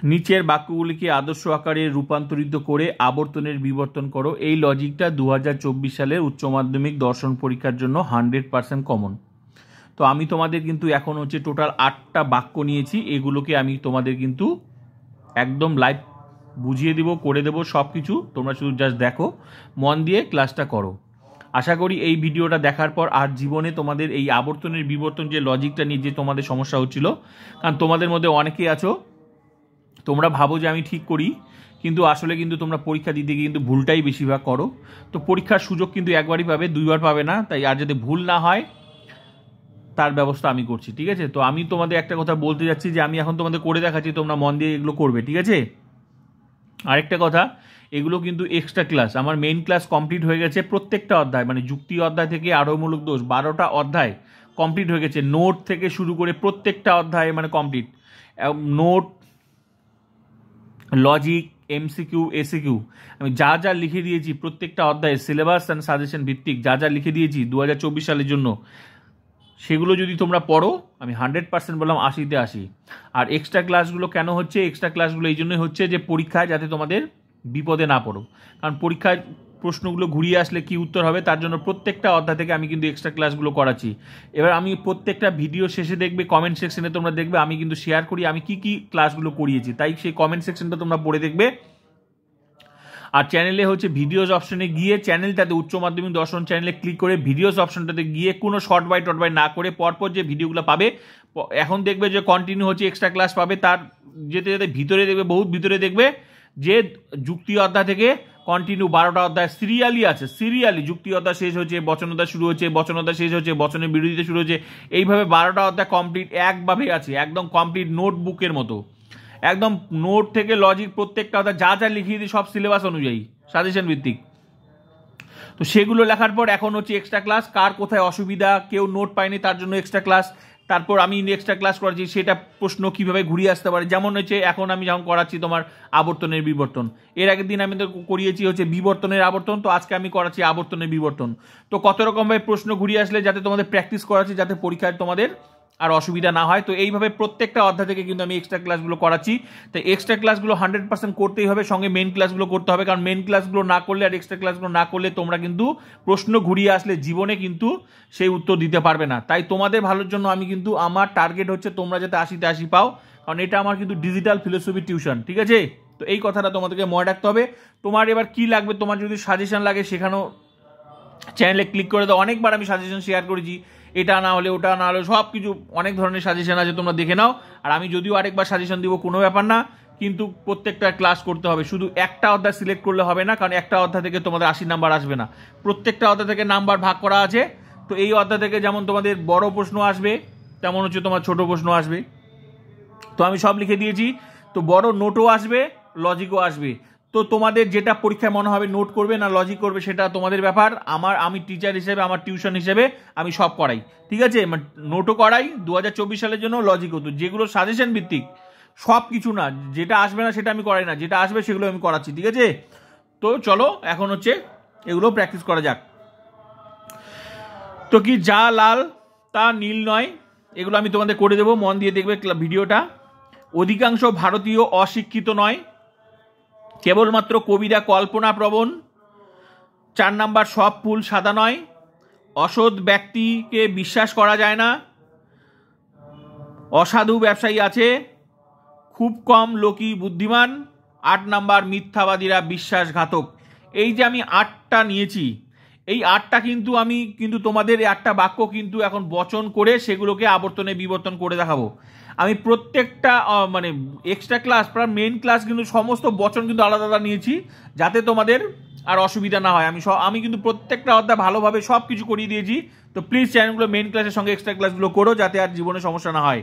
নিচের বাক্যগুলিকে আদর্শ আকারে রূপান্তরিত করে আবর্তনের বিবর্তন করো। এই লজিকটা 2024 সালের উচ্চ মাধ্যমিক দর্শন পরীক্ষার জন্য 100% কমন। তো আমি তোমাদের কিন্তু এখন হচ্ছে টোটাল 8টা বাক্য নিয়েছি, এগুলোকে আমি তোমাদের কিন্তু একদম লাইভ বুঝিয়ে দেবো, করে দেবো সব কিছু। তোমরা শুধু জাস্ট দেখো, মন দিয়ে ক্লাসটা করো। আশা করি এই ভিডিওটা দেখার পর আর জীবনে তোমাদের এই আবর্তনের বিবর্তন যে লজিকটা নিয়ে যে তোমাদের সমস্যা হচ্ছিল, কারণ তোমাদের মধ্যে অনেকেই আছো তোমরা ভাবো যে আমি ঠিক করি, কিন্তু আসলে কিন্তু তোমরা পরীক্ষা দিতে গিয়ে কিন্তু ভুলটাই বেশিরভাগ করো। তো পরীক্ষার সুযোগ কিন্তু একবারই পাবে, দুইবার পাবে না। তাই আর যাতে ভুল না হয় তার ব্যবস্থা আমি করছি, ঠিক আছে? তো আমি তোমাদের একটা কথা বলতে যাচ্ছি যে আমি এখন তোমাদের করে দেখাচ্ছি, তোমরা মন দিয়ে এগুলো করবে, ঠিক আছে? আরেকটা কথা, এগুলো কিন্তু এক্সট্রা ক্লাস। আমার মেইন ক্লাস কমপ্লিট হয়ে গেছে, প্রত্যেকটা অধ্যায় মানে যুক্তি অধ্যায় থেকে আরোহমূলক দোষ 12টা অধ্যায় কমপ্লিট হয়ে গেছে। নোট থেকে শুরু করে প্রত্যেকটা অধ্যায় মানে complete. Note, logic, MCQ, SCQ আমি যা যা লিখে দিয়েছি প্রত্যেকটা অধ্যায়ে সিলেবাস অ্যান্ড সাজেশন ভিত্তিক যা যা লিখে দিয়েছি 2024 সালের জন্য, সেগুলো যদি তোমরা পড়ো, আমি 100% বললাম 80-তে 80। আর এক্সট্রা ক্লাসগুলো কেন হচ্ছে? এক্সট্রা ক্লাসগুলো এই জন্যই হচ্ছে যে পরীক্ষায় যাতে তোমাদের বিপদে না পড়ো, কারণ পরীক্ষায় প্রশ্নগুলো ঘুরিয়ে আসলে কি উত্তর হবে তার জন্য প্রত্যেকটা অধ্যায় থেকে আমি কিন্তু এক্সট্রা ক্লাসগুলো করাচ্ছি। এবার আমি প্রত্যেকটা ভিডিও শেষে দেখবে কমেন্ট সেকশনে তোমরা দেখবে আমি কিন্তু শেয়ার করি আমি কি কি ক্লাসগুলো করিয়েছি, তাই সেই কমেন্ট সেকশনটা তোমরা পড়ে দেখবে। আর চ্যানেলে হচ্ছে ভিডিওস অপশনে গিয়ে চ্যানেলটাতে উচ্চ মাধ্যমিক দর্শন চ্যানেলে ক্লিক করে ভিডিওস অপশনটাতে গিয়ে কোনো শর্ট বাই টট বাই না করে পরপর যে ভিডিওগুলো পাবে, এখন দেখবে যে কন্টিনিউ হচ্ছে এক্সট্রা ক্লাস পাবে, তার যেতে যেতে ভিতরে দেখবে, বহুত ভিতরে দেখবে যে যুক্তি অধ্যায় থেকে কন্টিনিউ 12টা অধ্যায় সিরিয়ালি আছে। সিরিয়ালি যুক্তি অধ্যায় শেষ হচ্ছে, বচন অধ্যায় শুরু হচ্ছে, বচন অধ্যায় শেষ হচ্ছে, বচনের বিরোধিতা শুরু হচ্ছে, এইভাবে 12টা অধ্যায় কমপ্লিট একভাবে আছে, একদম কমপ্লিট নোটবুকের মতো, একদম নোট থেকে লজিক প্রত্যেকটা অধ্যায় যা যা লিখিয়ে দিই সব সিলেবাস অনুযায়ী সাজেশন ভিত্তিক। তো সেগুলো লেখার পর এখন হচ্ছে এক্সট্রা ক্লাস, কার কোথায় অসুবিধা, কেউ নোট পায়নি তার জন্য এক্সট্রা ক্লাস, তারপর আমি এক্সট্রা ক্লাস করাচ্ছি সেটা প্রশ্ন কিভাবে ঘুরিয়ে আসতে পারে। যেমন হচ্ছে এখন আমি যেমন করাচ্ছি তোমার আবর্তনের বিবর্তন, এর আগের দিন আমি তো করিয়েছি হচ্ছে বিবর্তনের আবর্তন, তো আজকে আমি করাচ্ছি আবর্তনের বিবর্তন। তো কত রকমভাবে প্রশ্ন ঘুরিয়ে আসলে যাতে তোমাদের প্র্যাকটিস করাচ্ছি, যাতে পরীক্ষায় তোমাদের আর অসুবিধা না হয়। তো এইভাবে প্রত্যেকটা অধ্যায় থেকে কিন্তু আমি এক্সট্রা ক্লাসগুলো করাচ্ছি। তো এক্সট্রা ক্লাসগুলো 100% করতেই হবে, সঙ্গে মেন ক্লাসগুলো করতে হবে, কারণ মেন ক্লাসগুলো না করলে আর এক্সট্রা ক্লাসগুলো না করলে তোমরা কিন্তু প্রশ্ন ঘুরিয়ে আসলে জীবনে কিন্তু সেই উত্তর দিতে পারবে না। তাই তোমাদের ভালোর জন্য আমি কিন্তু আমার টার্গেট হচ্ছে তোমরা যাতে 80-তে 80 পাও, কারণ এটা আমার কিন্তু ডিজিটাল ফিলোসফি টিউশন, ঠিক আছে? তো এই কথাটা তোমাদেরকে মনে রাখতে হবে। তোমার এবার কি লাগবে, তোমার যদি সাজেশন লাগে সেখানেও চ্যানেলে ক্লিক করে দাও, অনেকবার আমি সাজেশন শেয়ার করেছি, এটা না হলে ওটা না হলে সব কিছু অনেক ধরনের সাজেশন আছে, তোমরা দেখে নাও। আর আমি যদিও আরেকবার সাজেশন দিব কোনো ব্যাপার না, কিন্তু প্রত্যেকটা ক্লাস করতে হবে, শুধু একটা অধ্যায় সিলেক্ট করলে হবে না, কারণ একটা অধ্যায় থেকে তোমাদের 80 নাম্বার আসবে না, প্রত্যেকটা অধ্যায় থেকে নাম্বার ভাগ করা আছে। তো এই অধ্যায় থেকে যেমন তোমাদের বড় প্রশ্ন আসবে তেমন হচ্ছে তোমার ছোট প্রশ্ন আসবে, তো আমি সব লিখে দিয়েছি। তো বড় নোটও আসবে, লজিকও আসবে। তো তোমাদের যেটা পরীক্ষায় মনে হবে নোট করবে না লজিক করবে সেটা তোমাদের ব্যাপার। আমি টিচার হিসেবে, আমার টিউশন হিসেবে আমি সব করাই, ঠিক আছে? নোটও করাই 2024 সালের জন্য, লজিকও। তো যেগুলো সাজেশন ভিত্তিক সব কিছু না, যেটা আসবে না সেটা আমি করাই না, যেটা আসবে সেগুলো আমি করাচ্ছি, ঠিক আছে? তো চলো এখন হচ্ছে এগুলো প্র্যাকটিস করা যাক। তো কি যা লাল তা নীল নয়, এগুলো আমি তোমাদের করে দেবো, মন দিয়ে দেখবে ভিডিওটা। অধিকাংশ ভারতীয় অশিক্ষিত নয়, কেবলমাত্র কবিরা কল্পনা প্রবণ। 4 নাম্বার, সব ফুল সাদা নয়, অসৎ ব্যক্তিকে বিশ্বাস করা যায় না, অসাধু ব্যবসায়ী আছে, খুব কম লোকই বুদ্ধিমান। 8 নাম্বার, মিথ্যাবাদীরা বিশ্বাসঘাতক। এই যে আমি 8টা নিয়েছি, এই 8টা কিন্তু আমি কিন্তু তোমাদের 8টা বাক্য কিন্তু এখন বচন করে সেগুলোকে আবর্তনে বিবর্তন করে দেখাবো। আমি প্রত্যেকটা মানে এক্সট্রা ক্লাস প্রায় মেন ক্লাস কিন্তু সমস্ত বচন কিন্তু আলাদা আলাদা নিয়েছি, যাতে তোমাদের আর অসুবিধা না হয়। আমি কিন্তু প্রত্যেকটা অধ্যায় ভালোভাবে সব কিছু করিয়ে দিয়েছি। তো প্লিজ চ্যানেলগুলো মেন ক্লাসের সঙ্গে এক্সট্রা ক্লাসগুলো করো, যাতে আর জীবনে সমস্যা না হয়।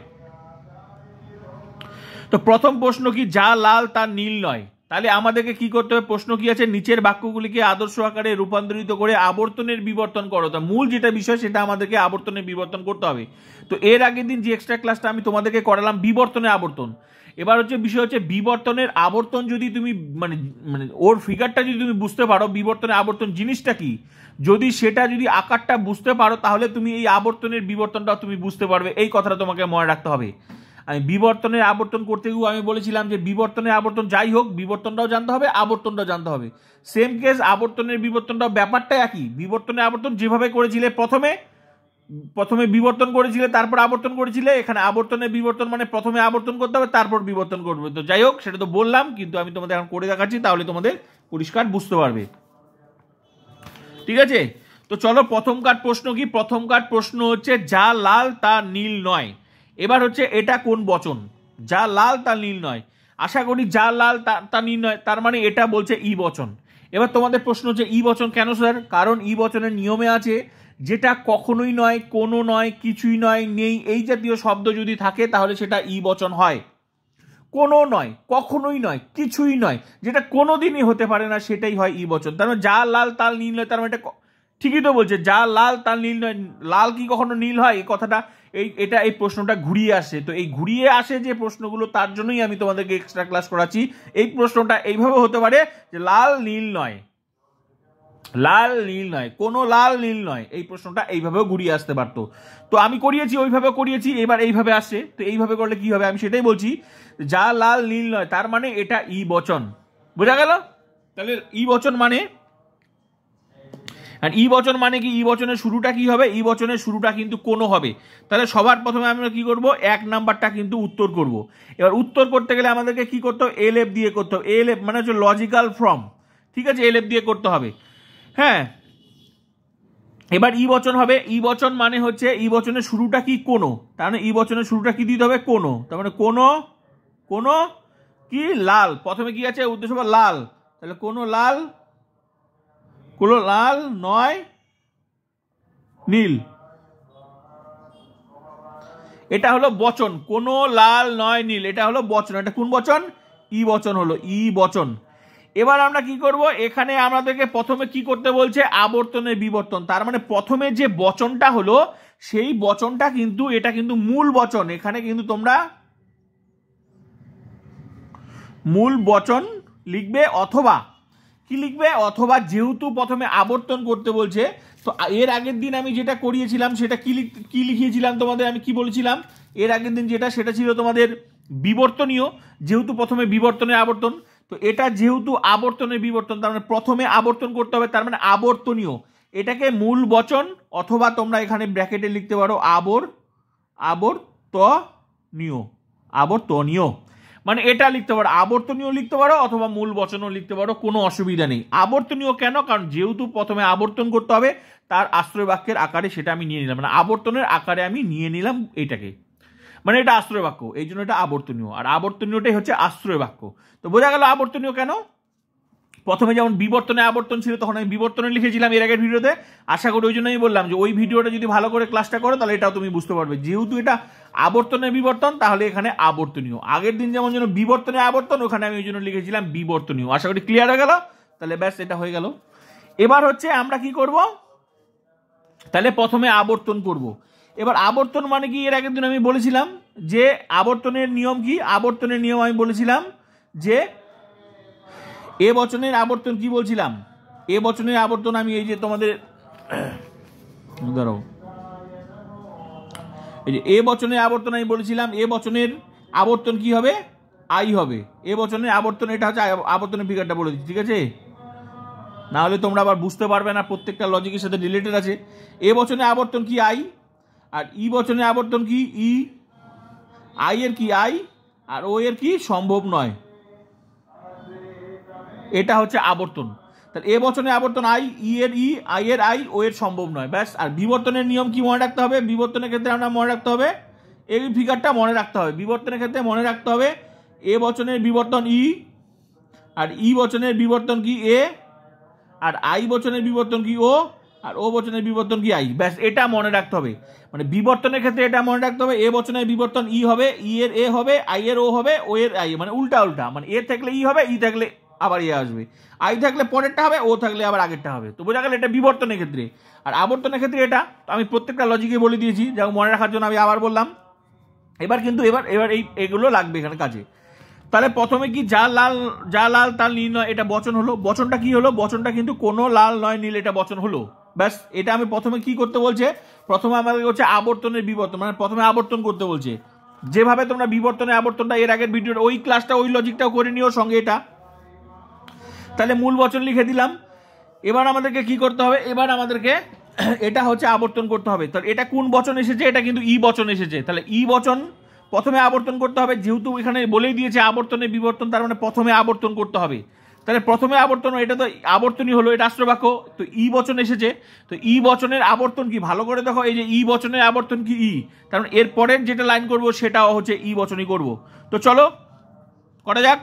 তো প্রথম প্রশ্ন কি যা লাল তা নীল নয়, তাহলে আমাদেরকে কি করতে হবে? প্রশ্ন কি আছে? নিচের বাক্যগুলিকে আদর্শ আকারে রূপান্তরিত করে আবর্তনের বিবর্তন করো। তা মূল যেটা বিষয় সেটা আমাদেরকে আবর্তনের বিবর্তন করতে হবে। তো এর আগের দিন যে এক্সট্রা ক্লাসটা আমি তোমাদেরকে করালাম বিবর্তনের আবর্তন, এবার হচ্ছে বিষয় হচ্ছে বিবর্তনের আবর্তন যদি তুমি মানে মানে ওর ফিগারটা যদি তুমি বুঝতে পারো, বিবর্তনের আবর্তন জিনিসটা কি, যদি সেটা যদি আকারটা বুঝতে পারো, তাহলে তুমি এই আবর্তনের বিবর্তনটা তুমি বুঝতে পারবে। এই কথাটা তোমাকে মনে রাখতে হবে। আমি বিবর্তনের আবর্তন করতে গিয়েও আমি বলেছিলাম যে বিবর্তনের আবর্তন যাই হোক, বিবর্তনটাও জানতে হবে, আবর্তনটাও জানতে হবে। সেম কেস আবর্তনের বিবর্তনটাও ব্যাপারটা একই। বিবর্তনের আবর্তন যেভাবে করেছিলে, প্রথমে বিবর্তন করেছিলে তারপর আবর্তন করেছিলে, এখানে আবর্তনের বিবর্তন মানে প্রথমে আবর্তন করতে হবে তারপর বিবর্তন করবে। তো যাই হোক, সেটা তো বললাম, কিন্তু আমি তোমাদের এখন করে দেখাচ্ছি, তাহলে তোমাদের পরিষ্কার বুঝতে পারবে। ঠিক আছে, তো চলো প্রথমকার প্রশ্ন কি? প্রথমকার প্রশ্ন হচ্ছে যা লাল তা নীল নয়। এবার হচ্ছে এটা কোন বচন? যা লাল তা নীল নয়। আশা করি যা লাল তা নীল নয়, তার মানে এটা বলছে ই বচন। এবার তোমাদের প্রশ্ন হচ্ছে ই বচন কেন স্যার? কারণ ই বচনের নিয়মে আছে যেটা কখনোই নয়, কোনো নয়, কিছুই নয়, নেই, এই জাতীয় শব্দ যদি থাকে তাহলে সেটা ই বচন হয়। কোনো নয়, কখনোই নয়, কিছুই নয়, যেটা কোনোদিনই হতে পারে না, সেটাই হয় ই বচন। তার মানে যা লাল তাল নীল নয়, তার মানে এটা ঠিকই তো বলছে, যা লাল তাল নীল নয়। লাল কি কখনো নীল হয়? এই কথাটা এই প্রশ্নটা ঘুরিয়ে আসে। তো এই ঘুরিয়ে আসে যে প্রশ্নগুলো, তার জন্যই আমি তোমাদেরকে এক্সট্রা ক্লাস করাচ্ছি। এই প্রশ্নটা এইভাবে হতে পারে যে লাল নীল নয়, লাল নীল নয়, কোনো লাল নীল নয়, এই প্রশ্নটা এইভাবেও ঘুরিয়ে আসতে পারতো। তো আমি করিয়েছি, ওইভাবে করিয়েছি, এবার এইভাবে আসছে। তো এইভাবে করলে কি হবে আমি সেটাই বলছি, যা লাল নীল নয়, তার মানে এটা ই বচন। বোঝা গেল? তাহলে ই বচন মানে, আর ই বচন মানে কি? ই বচনের শুরুটা কি হবে? ই বচনের শুরুটা কিন্তু কোনো হবে। তাহলে সবার প্রথমে আমরা কি করব? 1 নাম্বারটা কিন্তু উত্তর করব। এবার উত্তর করতে গেলে আমাদেরকে কি করতে হবে? এলএফ দিয়ে করতে হবে। এলএফ মানে হচ্ছে লজিক্যাল ফর্ম। ঠিক আছে, এলএফ দিয়ে করতে হবে। হ্যাঁ, এবার ই বচন হবে। ই বচন মানে হচ্ছে ই বচনের শুরুটা কি? কোনো। তার মানে ই বচনের শুরুটা কি দিতে হবে? কোনো। তার মানে কোনো, কোনো কি? লাল। প্রথমে কি আছে? উদ্দেশ্য লাল। তাহলে কোনো লাল, কোনো লাল নয় নীল, এটা হলো বচন। কোনো লাল নয় নীল, এটা হলো বচন। এটা কোন বচন? ই বচন হলো, ই বচন। এবার আমরা কি করব? এখানে আমাদেরকে প্রথমে কি করতে বলছে? আবর্তনের বিবর্তন। তার মানে প্রথমে যে বচনটা হলো সেই বচনটা কিন্তু, এটা কিন্তু মূল বচন। এখানে কিন্তু তোমরা মূল বচন লিখবে, অথবা কি লিখবে? অথবা যেহেতু প্রথমে আবর্তন করতে বলছে, তো এর আগের দিন আমি যেটা করিয়েছিলাম সেটা কি লিখিয়েছিলাম তোমাদের? আমি কি বলেছিলাম এর আগের দিন? সেটা ছিল তোমাদের বিবর্তনীয়। যেহেতু প্রথমে বিবর্তনের আবর্তন, তো এটা যেহেতু আবর্তনের বিবর্তন, তার মানে প্রথমে আবর্তন করতে হবে, তার মানে আবর্তনীয়। এটাকে মূল বচন, অথবা তোমরা এখানে ব্র্যাকেটে লিখতে পারো আবর্তনীয়, আবর্তনীয় মানে এটা লিখতে পারো, আবর্তনীয় লিখতে পারো, অথবা মূল বচনও লিখতে পারো, কোনো অসুবিধা নেই। আবর্তনীয় কেন? কারণ যেহেতু প্রথমে আবর্তন করতে হবে, তার আশ্রয় বাক্যের আকারে সেটা আমি নিয়ে নিলাম, মানে আবর্তনের আকারে আমি নিয়ে নিলাম এটাকে, মানে এটা আশ্রয় বাক্য, এই জন্য এটা আবর্তনীয়। আর আবর্তনীয়টাই হচ্ছে আশ্রয় বাক্য। তো বোঝা গেল আবর্তনীয় কেন? প্রথমে যেমন বিবর্তনে আবর্তন ছিল, তখন আমি বিবর্তনে লিখেছিলাম এর আগের ভিডিওতে। আশা করি ওই জন্য আমি বললাম যে ওই ভিডিওটা যদি ভালো করে ক্লাসটা করো তাহলে এটাও তুমি বুঝতে পারবে। যেহেতু এটা আবর্তনের বিবর্তন, তাহলে এখানে আবর্তনীয়। আগের দিন যেমন যেন বিবর্তনে আবর্তন, ওখানে আমি ওই জন্য লিখেছিলাম বিবর্তনীয়। আশা করি ক্লিয়ার হয়ে গেল? তাহলে ব্যাস, এটা হয়ে গেল। এবার হচ্ছে আমরা কি করব? তাহলে প্রথমে আবর্তন করব। এবার আবর্তন মানে কি? এর আগের দিন আমি বলেছিলাম যে আবর্তনের নিয়ম কি? আবর্তনের নিয়ম আমি বলেছিলাম যে এ বচনের আবর্তন কি বলছিলাম? এ বচনের আবর্তন আমি এই যে তোমাদের ধরো, এই যে এ বচনের আবর্তন আমি বলেছিলাম, এ বচনের আবর্তন কি হবে? আই হবে। এ বচনের আবর্তন, এটা হচ্ছে আবর্তনের ফিগারটা বলে দিচ্ছি, ঠিক আছে? না হলে তোমরা আবার বুঝতে পারবে না, প্রত্যেকটা লজিকের সাথে রিলেটেড আছে। এ বচনের আবর্তন কি? আই। আর ই বচনের আবর্তন কি? ই। আই এর কি? আই। আর ও এর কি? সম্ভব নয়। এটা হচ্ছে আবর্তন। তাহলে এ বচনের আবর্তন আই, ই এর ই, আই এর আই, ও এর সম্ভব নয়, ব্যাস। আর বিবর্তনের নিয়ম কি মনে রাখতে হবে? বিবর্তনের ক্ষেত্রে আমরা মনে রাখতে হবে, এই ফিগারটা মনে রাখতে হবে। বিবর্তনের ক্ষেত্রে মনে রাখতে হবে এ বচনের বিবর্তন ই, আর ই বচনের বিবর্তন কি? এ, আর আই বচনের বিবর্তন কি? ও, আর ও বচনের বিবর্তন কি? আই। ব্যাস, এটা মনে রাখতে হবে। মানে বিবর্তনের ক্ষেত্রে এটা মনে রাখতে হবে, এ বচনের বিবর্তন ই হবে, ই এর এ হবে, আই এর ও হবে, ও এর আই, মানে উল্টা উল্টা, মানে এ থাকলে ই হবে, ই থাকলে আবার এ আসবে, আই থাকলে পরেরটা হবে, ও থাকলে আবার আগেরটা হবে। তো বোঝা গেল এটা বিবর্তনের ক্ষেত্রে। আর আবর্তনের ক্ষেত্রে এটা আমি প্রত্যেকটা লজিকে বলে দিয়েছি, যেমন মনে রাখার জন্য আমি আবার বললাম। এবার কিন্তু এবার এগুলো লাগবে এখানে কাজে। তাহলে প্রথমে কি? যা লাল তার নীল নয়, এটা বচন হলো। বচনটা কি হলো? বচনটা কিন্তু কোনো লাল নয় নীল, এটা বচন হলো। ব্যাস, এটা আমি প্রথমে কি করতে বলছে? প্রথমে আমাদের হচ্ছে আবর্তনের বিবর্তন, মানে প্রথমে আবর্তন করতে বলছে। যেভাবে তোমরা বিবর্তনে আবর্তনটা এর আগের ভিডিওর ওই ক্লাসটা ওই লজিকটাও করে নিও সঙ্গে এটা। তাহলে মূল বচন লিখে দিলাম। এবার আমাদেরকে কি করতে হবে, এবার আমাদেরকে এটা হচ্ছে আবর্তন করতে হবে। তাহলে এটা কোন বচন এসেছে, এটা কিন্তু ই বচন এসেছে। তাহলে ই বচন প্রথমে আবর্তন করতে হবে, যেহেতু এখানে বলেই দিয়েছে আবর্তনে বিবর্তন, তার মানে প্রথমে আবর্তন করতে হবে। তাহলে প্রথমে আবর্তন, এটা তো আবর্তনই হলো, এটা রাষ্ট্রবাক্য, তো ই বচন এসেছে। তো ই বচনের আবর্তন কি, ভালো করে দেখো, এই যে ই বচনের আবর্তন কি ই, তার মানে এর পরের যেটা লাইন করব সেটাও হচ্ছে ই বচনই করব। তো চলো করা যাক।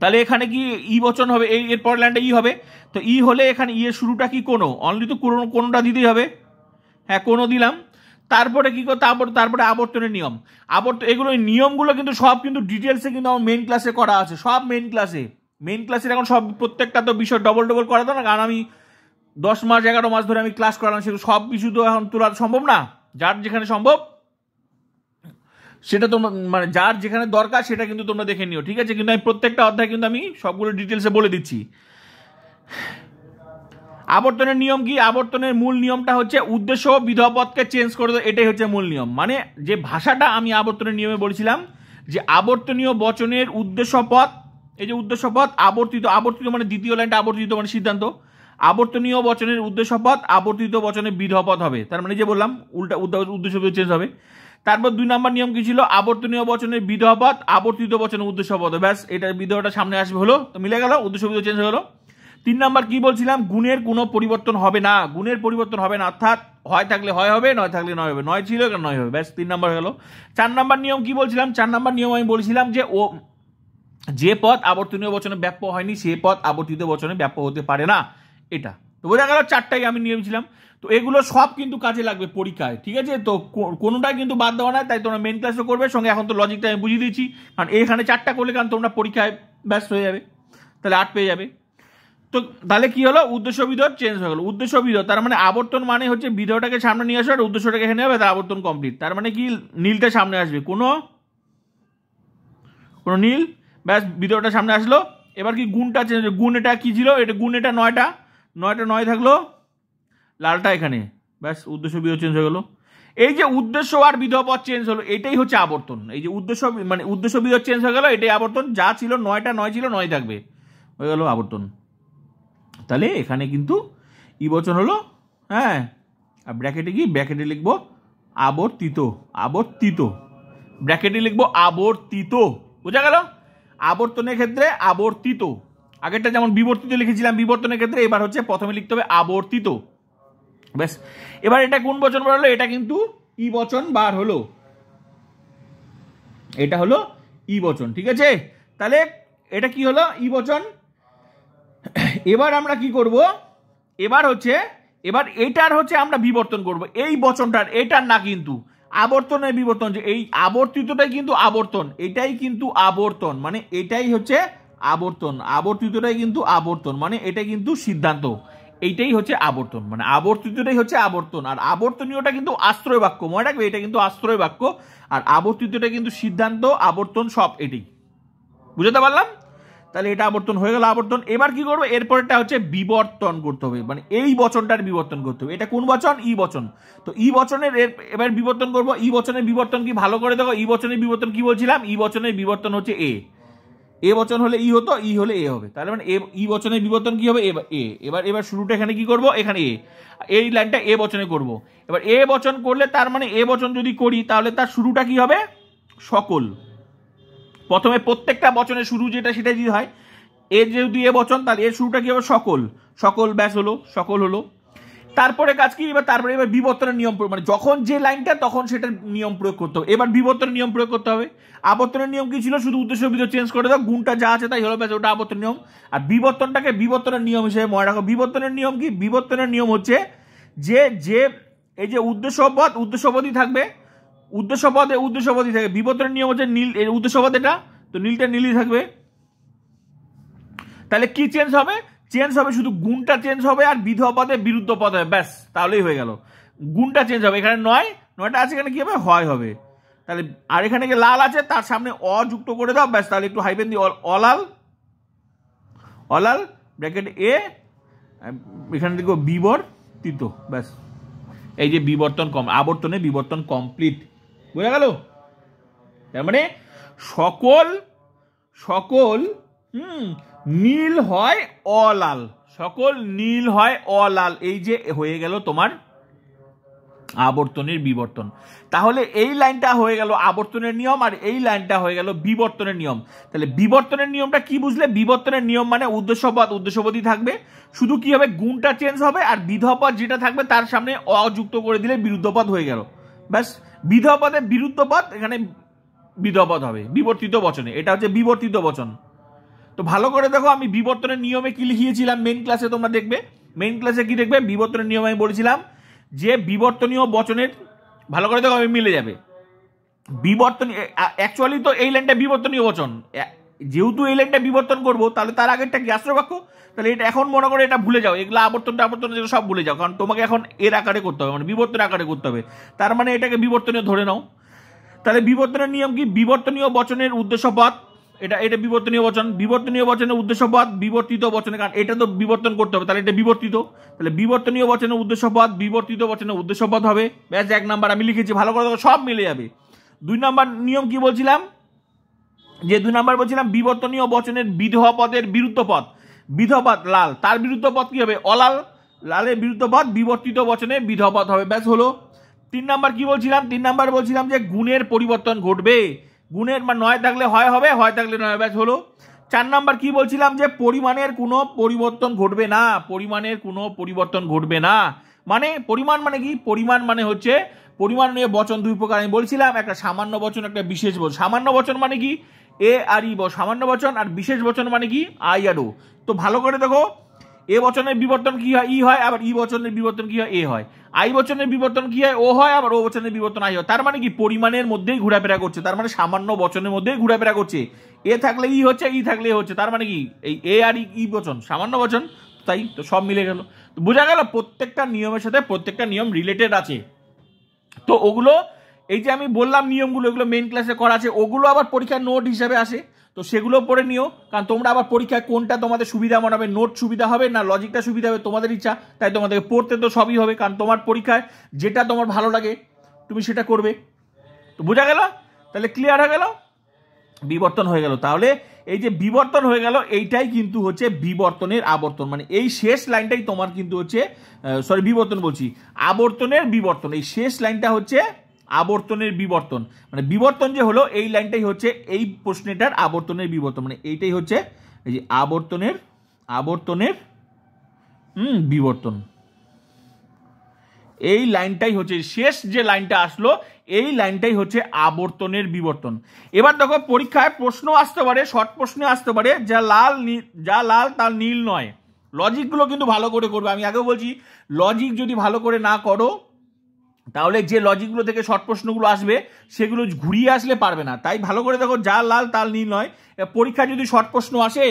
তাহলে এখানে কি ই বচন হবে, এই এর পরের লাইনটা ই হবে। তো ই হলে এখানে ই এর শুরুটা কি কোনো, অনলি তো কোনোটা দিতেই হবে, হ্যাঁ কোনো দিলাম। তারপরে কি করতে, তারপরে আবর্তনের নিয়ম, এগুলো নিয়মগুলো কিন্তু সব কিন্তু ডিটেলসে কিন্তু আমার মেইন ক্লাসে করা আছে, সব মেইন ক্লাসের এখন সব প্রত্যেকটা তো বিষয় ডবল করা তো না, কারণ আমি 10 মাস 11 মাস ধরে আমি ক্লাস করালাম, সেগুলো সব কিছু তো এখন তোলা সম্ভব না। যার যেখানে সম্ভব সেটা তোমরা মানে যার যেখানে দরকার সেটা কিন্তু তোমরা দেখে নিও, ঠিক আছে। কিন্তু আমি প্রত্যেকটা অধ্যায় কিন্তু আমি সবগুলো ডিটেলসে বলে দিচ্ছি। আবর্তনের নিয়ম কি, আবর্তনের মূল নিয়মটা হচ্ছে উদ্দেশ্য বিধেয়পদকে চেঞ্জ করে দেয়, এটাই হচ্ছে মূল নিয়ম। মানে যে ভাষাটা আমি আবর্তনের নিয়মে বলেছিলাম যে আবর্তনীয় বচনের উদ্দেশ্য পদ, এই যে উদ্দেশ্য পদ আবর্তিত মানে দ্বিতীয় লাইনটা আবর্তিত মানে সিদ্ধান্ত, আবর্তনীয় বচনের উদ্দেশ্য পদ আবর্তিত বচনের বিধেয়পদ হবে, তার মানে যে বললাম উল্টা উদ্দেশ্য চেঞ্জ হবে। তারপর 2 নম্বর নিয়ম কি ছিল, আবর্তনীয় বচনের বিধেয়পদ আবর্তিত বচনের উদ্দেশ্য পদ, ব্যাস এটা বিধেয়টা সামনে আসবে, হলো তো মিলে গেল, উদ্দেশ্য বিধেয় চেঞ্জ হয়ে গেল। 3 নম্বর কি বলছিলাম, গুণের কোনো পরিবর্তন হবে না, গুণের পরিবর্তন হবে না, অর্থাৎ হয় থাকলে হয় হবে, নয় থাকলে নয় হবে, নয় ছিল নয় হবে, ব্যাস 3 নম্বর হয়ে গেল। 4 নম্বর নিয়ম কি বলছিলাম, 4 নম্বর নিয়ম আমি বলছিলাম যে যে পদ আবর্তনীয় বচনে ব্যাপ্য হয়নি সে পদ আবর্তিত বচনে ব্যাপ্য হতে পারে না, এটা তো বোঝা গেল। 4টাই আমি নিয়ম ছিলাম। তো এগুলো সব কিন্তু কাজে লাগবে পরীক্ষায়, ঠিক আছে। তো কোনোটাই কিন্তু বাদ দেওয়া না, তাই তোমরা মেন ক্লাসও করবে সঙ্গে, এখন তো লজিকটা আমি বুঝিয়ে দিচ্ছি, কারণ এখানে 4টা করলে কারণ তোমরা পরীক্ষায় ব্যস্ত হয়ে যাবে, তাহলে 8 পেয়ে যাবে। তো তাহলে কি হলো, উদ্দেশ্য বিধেয় চেঞ্জ হয়ে গেল। উদ্দেশ্য বিধেয় তার মানে আবর্তন মানে হচ্ছে বিধেয়টাকে সামনে নিয়ে আসবে আর উদ্দেশ্যটাকে এখানে হবে, তার আবর্তন কমপ্লিট। তার মানে কি নীলটা সামনে আসবে, কোনো নীল, ব্যাস বিধেয়টা সামনে আসলো। এবার কি গুণটা চেঞ্জ, গুণ এটা কি ছিল, এটা গুণ এটা 9টা 9 থাকলো, লালটা এখানে, ব্যাস উদ্দেশ্য বিধেয় চেঞ্জ হয়ে গেলো। এই যে উদ্দেশ্য আর বিধেয়পদ চেঞ্জ হলো, এটাই হচ্ছে আবর্তন। এই যে উদ্দেশ্য মানে উদ্দেশ্য বিধেয় চেঞ্জ হয়ে গেল, এটাই আবর্তন। যা ছিল 9টা 9 ছিল 9 থাকবে, হয়ে গেল আবর্তন। তাহলে এখানে কিন্তু ই বচন হলো, হ্যাঁ। আর ব্র্যাকেটে কি, ব্র্যাকেটে লিখবো আবর্তিত, ব্র্যাকেটে লিখবো আবর্তিত, বোঝা গেল। আবর্তনের ক্ষেত্রে আবর্তিত, আগেরটা যেমন বিবর্তিত লিখেছিলাম বিবর্তনের ক্ষেত্রে, এবার হচ্ছে প্রথমে লিখতে হবে আবর্তিত, ব্যাস। এবার এটা কোন বচন বার হলো, এটা কিন্তু ই বচন বার হলো, এটা হলো ই বচন, ঠিক আছে। তাহলে এটা কি হলো, ই বচন। এবার আমরা কি করব, এবার এটার হচ্ছে আমরা বিবর্তন করব, এই বচনটার, এটার না কিন্তু আবর্তনের বিবর্তন, যে এই আবর্তিতটাই কিন্তু আবর্তন, এটাই কিন্তু আবর্তন, মানে এটাই হচ্ছে আবর্তন, আবর্তিতটাই কিন্তু আবর্তন, মানে এটা কিন্তু সিদ্ধান্ত, এইটাই হচ্ছে আবর্তন, মানে আবর্তিতটাই হচ্ছে আবর্তন। আর আবর্তনীয়টা কিন্তু আশ্রয় বাক্য, মনে রাখবে এটা কিন্তু আশ্রয় বাক্য, আর আবর্তিতটা কিন্তু সিদ্ধান্ত আবর্তন সব, এটি বুঝতে পারলাম। তাহলে এটা আবর্তন হয়ে গেল, আবর্তন। এবার কি করবো, এরপরটা হচ্ছে বিবর্তন করতে হবে, মানে এই বচনটার বিবর্তন করতে হবে। এটা কোন বচন, ই বচন। তো ই বচনের এবার বিবর্তন করব। ই বচনের বিবর্তন কি, ভালো করে দেখো, ই বচনের বিবর্তন কি বলছিলাম, ই বচনের বিবর্তন হচ্ছে এ বচন হলে ই হতো, ই হলে এ হবে, তাহলে মানে ই বচনের বিবর্তন কি হবে, এবার শুরুটা এখানে কি করব, এখানে এই লাইনটা এ বচনে করব। এবার এ বচন করলে তার মানে এ বচন যদি করি তাহলে তার শুরুটা কি হবে, সকল। প্রথমে প্রত্যেকটা বচনের শুরু যেটা সেটা যদি হয়, এ যদি এ বচন, তাহলে এর শুরুটা কি হবে, সকল, ব্যাস হলো, সকল হলো। তারপরে কাজ কি, এবার বিবর্তনের নিয়ম, মানে যখন যে লাইনটা তখন সেটার নিয়ম প্রয়োগ করতে হবে। এবার বিবর্তনের নিয়ম প্রয়োগ করতে হবে। আবর্তনের নিয়ম কি ছিল, শুধু উদ্দেশ্য বিধেয় চেঞ্জ করে দাও, গুণটা যা আছে তাই হলো, ব্যাস ওটা আবর্তন নিয়ম। আর বিবর্তনটাকে বিবর্তনের নিয়ম হিসেবে মনে রাখো। বিবর্তনের নিয়ম কি, বিবর্তনের নিয়ম হচ্ছে যে এই যে উদ্দেশ্যপদই থাকবে, উদ্দেশ্যপদই থাকবে। বিবর্তনের নিয়ম হচ্ছে নীল, উদ্দেশ্যপদ এটা, তো নীলটা নীলই থাকবে। তাহলে কি চেঞ্জ হবে, শুধু গুণটা চেঞ্জ হবে আর বিধেয় বিরুদ্ধ পদ হবে, ব্যাস তাহলেই হয়ে গেল। গুণটা চেঞ্জ হবে, এখানে 9টা আছে, এখানে কি হবে, হয় হবে। তাহলে আর এখানে কি লাল আছে, তার সামনে অযুক্ত করে দাও, ব্যাস। তাহলে একটু হাইফেন দিয়ে অলাল ব্র্যাকেট এ, এখানে দেখো বিবর্তিত, ব্যাস। এই যে বিবর্তন আবর্তনে বিবর্তন কমপ্লিট, বোঝা গেল। তার মানে সকল সকল নীল হয় অলাল, সকল নীল হয় অলাল, এই যে হয়ে গেল তোমার আবর্তনের বিবর্তন। তাহলে এই লাইনটা হয়ে গেল আবর্তনের নিয়ম, আর এই লাইনটা হয়ে গেল বিবর্তনের নিয়ম। তাহলে বিবর্তনের নিয়মটা কি বুঝলে? বিবর্তনের নিয়ম মানে উদ্দেশ্যপদ উদ্দেশ্যপদই থাকবে, শুধু কি হবে গুণটা চেঞ্জ হবে, আর বিধপদ যেটা থাকবে তার সামনে অযুক্ত করে দিলে বিরুদ্ধপদ হয়ে গেল, ব্যাস। বিধপদের বিরুদ্ধপদ এখানে বিধপদ হবে বিবর্তিত বচনে, এটা হচ্ছে বিবর্তিত বচন। তো ভালো করে দেখো, আমি বিবর্তনের নিয়মে কি লিখিয়েছিলাম মেইন ক্লাসে, তোমরা দেখবে মেইন ক্লাসে কি দেখবে, বিবর্তনের নিয়মে আমি বলেছিলাম যে বিবর্তনীয় বচনের, ভালো করে দেখো আমি মিলে যাবে বিবর্তনীয়, অ্যাকচুয়ালি তো এই লাইনটা বিবর্তনীয় বচন, যেহেতু এই লাইনটা বিবর্তন করবো তাহলে তার আগেরটা কি আশ্রয় বাক্য, তাহলে এটা এখন মনে করে এটা ভুলে যাও, এগুলো আবর্তনটা আবর্তন যেগুলো সব ভুলে যাও, কারণ তোমাকে এখন এর আকারে করতে হবে, মানে বিবর্তন আকারে করতে হবে, তার মানে এটাকে বিবর্তনীয় ধরে নাও। তাহলে বিবর্তনের নিয়ম কি? বিবর্তনীয় বচনের উদ্দেশ্যপদ, এটা বিবর্তনীয় বচন, বিবর্তনীয় বচনের উদ্দেশ্যপদ বিবর্তিত বচনে, কারণ এটা তো বিবর্তন করতে হবে, তাহলে এটা বিবর্তিত, তাহলে বিবর্তনীয় বচনের উদ্দেশ্যপদ বিবর্তিত বচনের উদ্দেশ্যপদ হবে, ব্যাস 1 নাম্বার আমি লিখেছি, ভালো করে সব মিলে যাবে। 2 নাম্বার নিয়ম কি বলছিলাম, যে 2 নাম্বার বলছিলাম বিবর্তনীয় বচনের বিধপদের বিরুদ্ধ পদ, বিধপদ লাল, তার বিরুদ্ধ পদ কি হবে? অলাল, লালের বিরুদ্ধ পদ বিবর্তিত বচনে বিধপদ হবে, ব্যাস হলো। 3 নাম্বার কি বলছিলাম? 3 নাম্বার বলছিলাম যে গুণের পরিবর্তন ঘটবে, গুণের মানে নয় থাকলে হয় হবে, হয় থাকলে নয়, ব্যাস হলো। 4 নাম্বার কি বলছিলাম? যে পরিমাণের কোনো পরিবর্তন ঘটবে না, পরিমাণের কোনো পরিবর্তন ঘটবে না, মানে পরিমাণ মানে কি? পরিমাণ মানে হচ্ছে পরিমাণ নিয়ে বচন 2 প্রকার আমি বলছিলাম, একটা সামান্য বচন একটা বিশেষ বচন। সামান্য বচন মানে কি? এ আর ই সামান্য বচন, আর বিশেষ বচন মানে কি? আই আর ও। তো ভালো করে দেখো, এ বচনের বিবর্তন কি হয়? ই হয়, আবার ই বচনের বিবর্তন কি হয়? এ হয়। আই বচনের বিবর্তন কি হয়? ও হয়, আবার ও বচনের বিবর্তন আই হয়। তার মানে কি? পরিমাণের মধ্যেই ঘোরাফেরা করছে, তার মানে সামান্য বচনের মধ্যেই ঘোরাফেরা করছে। এ থাকলে ই হচ্ছে, ই থাকলে এ হচ্ছে, তার মানে কি? এই এ আর ই বচন সামান্য বচন, তাই তো সব মিলে গেল। বোঝা গেল প্রত্যেকটা নিয়মের সাথে প্রত্যেকটা নিয়ম রিলেটেড আছে। তো ওগুলো এই যে আমি বললাম নিয়মগুলো, এগুলো মেইন ক্লাসে করা আছে, ওগুলো আবার পরীক্ষার নোট হিসেবে আসে, তো সেগুলো পড়ে নিও, কারণ তোমরা আবার পরীক্ষায় কোনটা তোমাদের সুবিধা মনে হবে, নোট সুবিধা হবে না লজিকটা সুবিধা হবে, তোমাদের ইচ্ছা, তাই তোমাদেরকে পড়তে তো সবই হবে, কারণ তোমার পরীক্ষায় যেটা তোমার ভালো লাগে তুমি সেটা করবে। তো বোঝা গেল? তাহলে ক্লিয়ার হয়ে গেল, বিবর্তন হয়ে গেল। তাহলে এই যে বিবর্তন হয়ে গেল, এইটাই কিন্তু হচ্ছে বিবর্তনের আবর্তন, মানে এই শেষ লাইনটাই তোমার কিন্তু হচ্ছে, সরি বিবর্তন বলছি, আবর্তনের বিবর্তন, এই শেষ লাইনটা হচ্ছে আবর্তনের বিবর্তন, মানে বিবর্তন যে হলো এই লাইনটাই হচ্ছে এই প্রশ্নটার আবর্তনের বিবর্তন, মানে এইটাই হচ্ছে এই যে আবর্তনের বিবর্তন, এই লাইনটাই হচ্ছে শেষ যে লাইনটা আসলো, এই লাইনটাই হচ্ছে আবর্তনের বিবর্তন। এবার দেখো পরীক্ষায় প্রশ্ন আসতে পারে, শর্ট প্রশ্নে আসতে পারে, যা লাল তার নীল নয়। লজিকগুলো কিন্তু ভালো করে করবে, আমি আগেও বলছি লজিক যদি ভালো করে না করো তাহলে যে লজিকগুলো থেকে শর্ট প্রশ্নগুলো আসবে সেগুলো ঘুরিয়ে আসলে পারবে না। তাই ভালো করে দেখো, যা লাল তার নীল নয়, পরীক্ষায় যদি শর্ট প্রশ্ন আসে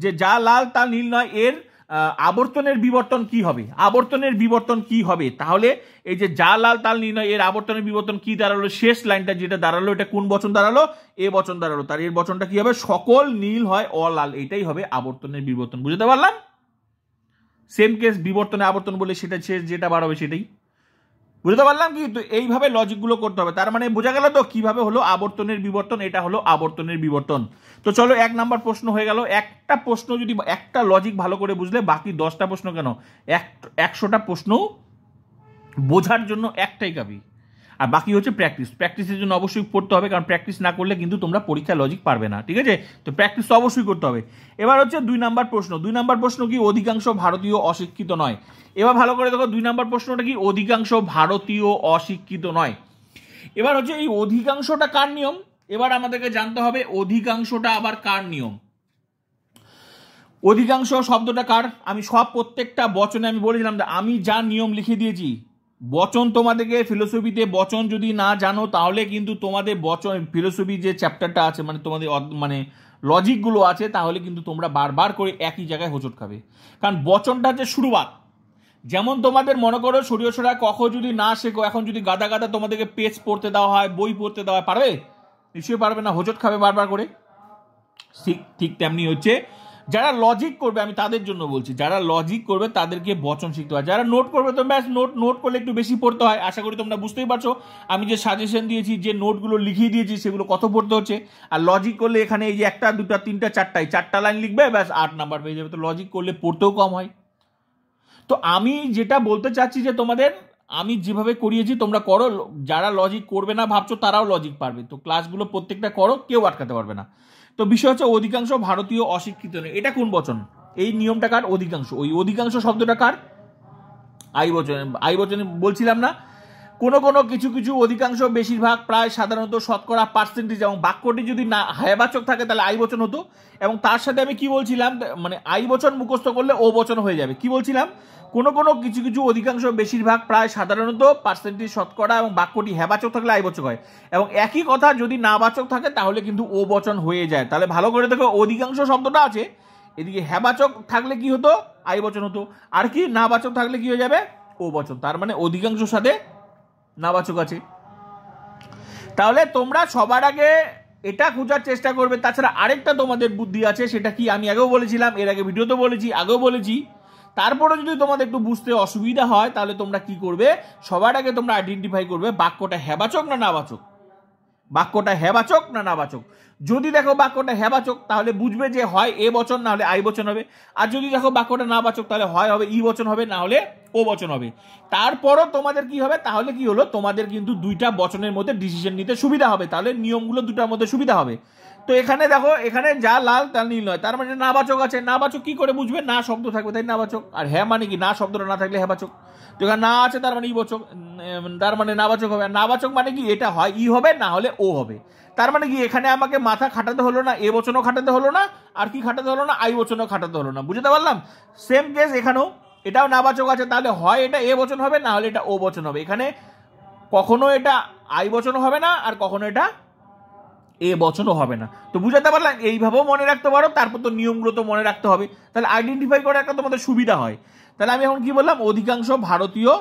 যে যা লাল তার নীল নয়, এর আবর্তনের বিবর্তন কি হবে, আবর্তনের বিবর্তন কি হবে, তাহলে এই যে যা লাল তাল নির্ণয় এর আবর্তনের বিবর্তন কি দাঁড়ালো, শেষ লাইনটা যেটা দাঁড়ালো এটা কোন বচন দাঁড়ালো? এ বচন দাঁড়ালো, তার এর বচনটা কি হবে? সকল নীল হয় অলাল, এটাই হবে আবর্তনের বিবর্তন। বুঝতে পারলাম? সেম কেস বিবর্তনে আবর্তন বলে সেটা শেষ যেটা বার হবে সেটাই। বুঝতে পারলাম কি? তো এইভাবে লজিকগুলো করতে হবে, তার মানে বোঝা গেল তো কিভাবে হলো আবর্তনের বিবর্তন, এটা হলো আবর্তনের বিবর্তন। তো চলো 1 নাম্বার প্রশ্ন হয়ে গেল। একটা প্রশ্ন যদি একটা লজিক ভালো করে বুঝলে বাকি 10টা প্রশ্ন কেন 100টা প্রশ্ন বোঝার জন্য একটাই কাবি, আর বাকি হচ্ছে প্র্যাকটিস। প্র্যাকটিসের জন্য অবশ্যই পড়তে হবে, কারণ প্র্যাকটিস না করলে কিন্তু তোমরা পরীক্ষা লজিক পারবে না, ঠিক আছে? তো প্র্যাকটিস তো অবশ্যই করতে হবে। এবার হচ্ছে 2 নাম্বার প্রশ্ন। 2 নাম্বার প্রশ্ন কি? অধিকাংশ ভারতীয় অশিক্ষিত নয়। এবার ভালো করে দেখো 2 নাম্বার প্রশ্নটা কি? অধিকাংশ ভারতীয় অশিক্ষিত নয়। এবার হচ্ছে এই অধিকাংশটা কার নিয়ম, এবার আমাদেরকে জানতে হবে অধিকাংশটা আবার কার নিয়ম। অধিকাংশ শব্দটা কার? আমি সব প্রত্যেকটা বচনে আমি বলেছিলাম যে আমি যা নিয়ম লিখে দিয়েছি, বচন তোমাদেরকে ফিলোসফিতে বচন যদি না জানো তাহলে কিন্তু তোমাদের বচন ফিলোসফি যে চ্যাপ্টারটা আছে মানে তোমাদের মানে লজিকগুলো আছে, তাহলে কিন্তু তোমরা বারবার করে একই জায়গায় হোঁচট খাবে, কারণ বচনটা হচ্ছে শুরুবাত। যেমন তোমাদের মনে করো সরিয় সরা কখ যদি না শেখো, এখন যদি গাদা গাদা তোমাদেরকে পেজ পড়তে দেওয়া হয়, বই পড়তে দেওয়া হয়, পারবে? নিশ্চয়ই পারবে না, হোঁচট খাবে বারবার করে। ঠিক তেমনি হচ্ছে যারা লজিক করবে, আমি তাদের জন্য বলছি, যারা লজিক করবে তাদেরকে বচন শিখতে হয়। যারা নোট করবে তো ব্যাস, নোট করলে একটু বেশি পড়তে হয়। আশা করি তোমরা বুঝতেই পারছো আমি যে সাজেশন দিয়েছি, যে নোটগুলো লিখিয়ে দিয়েছি, সেগুলো কত পড়তে হচ্ছে। আর লজিক করলে এখানে এই যে 1টা 2টা 3টা 4টা লাইন লিখবে, ব্যাস 8 নাম্বার পেয়ে যাবে। তো লজিক করলে পড়তেও কম হয়। তো আমি যেটা বলতে চাচ্ছি যে তোমাদের, আমি যেভাবে করিয়েছি তোমরা করো। যারা লজিক করবে না ভাবছো তারাও লজিক পারবে। তো ক্লাসগুলো প্রত্যেকটা করো, কেউ আটকাতে পারবে না। তো বিষয় হচ্ছে অধিকাংশ ভারতীয় অশিক্ষিত নেই, এটা কোন বচন? এই নিয়মটা কার? অধিকাংশ। ওই অধিকাংশ শব্দটা কার? আই বচন। আই বচন বলছিলাম না, কোনো কোনো কিছু কিছু, অধিকাংশ, বেশিরভাগ, প্রায়, সাধারণত, শতকরা, পার্সেন্টেজ, এবং বাক্যটি যদি না হ্যাবাচক থাকে তাহলে আই বচন হতো। এবং তার সাথে আমি কি বলছিলাম, মানে আই বচন মুখস্থ করলে ও বচন হয়ে যাবে। কি বলছিলাম? কোনো কোনো কিছু কিছু, অধিকাংশ, বেশিরভাগ, প্রায়, সাধারণত, পার্সেন্টেজ, শতকরা, এবং বাক্যটি হ্যাবাচক থাকলে আই বচক হয়। এবং একই কথা যদি নাবাচক থাকে তাহলে কিন্তু ও বচন হয়ে যায়। তাহলে ভালো করে দেখো, অধিকাংশ শব্দটা আছে, এদিকে হ্যাবাচক থাকলে কি হতো? আই বচন হতো। আর কি নাবাচক থাকলে কি হয়ে যাবে? ও বচন। তার মানে অধিকাংশ সাথে নাবাচক আছে। তাহলে তোমরা সবার আগে এটা খোঁজার চেষ্টা করবে। তাছাড়া আরেকটা তোমাদের বুদ্ধি আছে, সেটা কি আমি আগেও বলেছিলাম, এর আগে ভিডিওতে বলেছি, আগেও বলেছি। তারপরে যদি তোমাদের একটু বুঝতে অসুবিধা হয় তাহলে তোমরা কি করবে, সবার আগে তোমরা আইডেন্টিফাই করবে বাক্যটা হ্যাবাচক না নাবাচক। বাক্যটা হ্যাবাচক না নাবাচক। যদি দেখো বাক্যটা হ্যাবাচক তাহলে বুঝবে যে হয় এ বচন, না হলে আই বচন হবে। আর যদি দেখো বাক্যটা নাবাচক তাহলে হয় হবে ই বচন হবে, না হলে ও বচন হবে। তারপরও তোমাদের কি হবে, তাহলে কি হলো, তোমাদের কিন্তু 2টা বচনের মধ্যে ডিসিশন নিতে সুবিধা হবে। তাহলে নিয়মগুলো 2টার মধ্যে সুবিধা হবে। তো এখানে দেখো, এখানে যা লাল তার নীল নয়, তার মানে নাবাচক আছে। নাবাচক কি করে বুঝবে? না শব্দ থাকবে তাই নাবাচক। আর হ্যাঁ মানে কি? না শব্দটা না থাকলে হ্যাবাচক। তো এখানে না আছে তার মানে ই বচক, তার মানে নাবাচক হবে। আর নাবাচক মানে কি? এটা হয় ই হবে, না হলে ও হবে। তার মানে কি, এখানে আমাকে মাথা খাটাতে হলো না, এ বচনও খাটাতে হলো না, আর কি খাটাতে হলো না? আই বচনও খাটাতে হলো না। বুঝতে পারলাম? সেম কেস এখানেও, এটাও নাবাচক আছে, তাহলে হয় এটা এ বচন হবে, না হলে এটা ও বচন হবে। এখানে কখনো এটা আই বচনও হবে না, আর কখনো এটা এ বচনও হবে না। তো বুঝাতে পারলাম? এইভাবেও মনে রাখতে পারো, তারপর তো নিয়মগুলো তো মনে রাখতে হবে। তাহলে আইডেন্টিফাই করে একটা তোমাদের সুবিধা হয়। তাহলে আমি এখন কি বললাম? অধিকাংশ ভারতীয়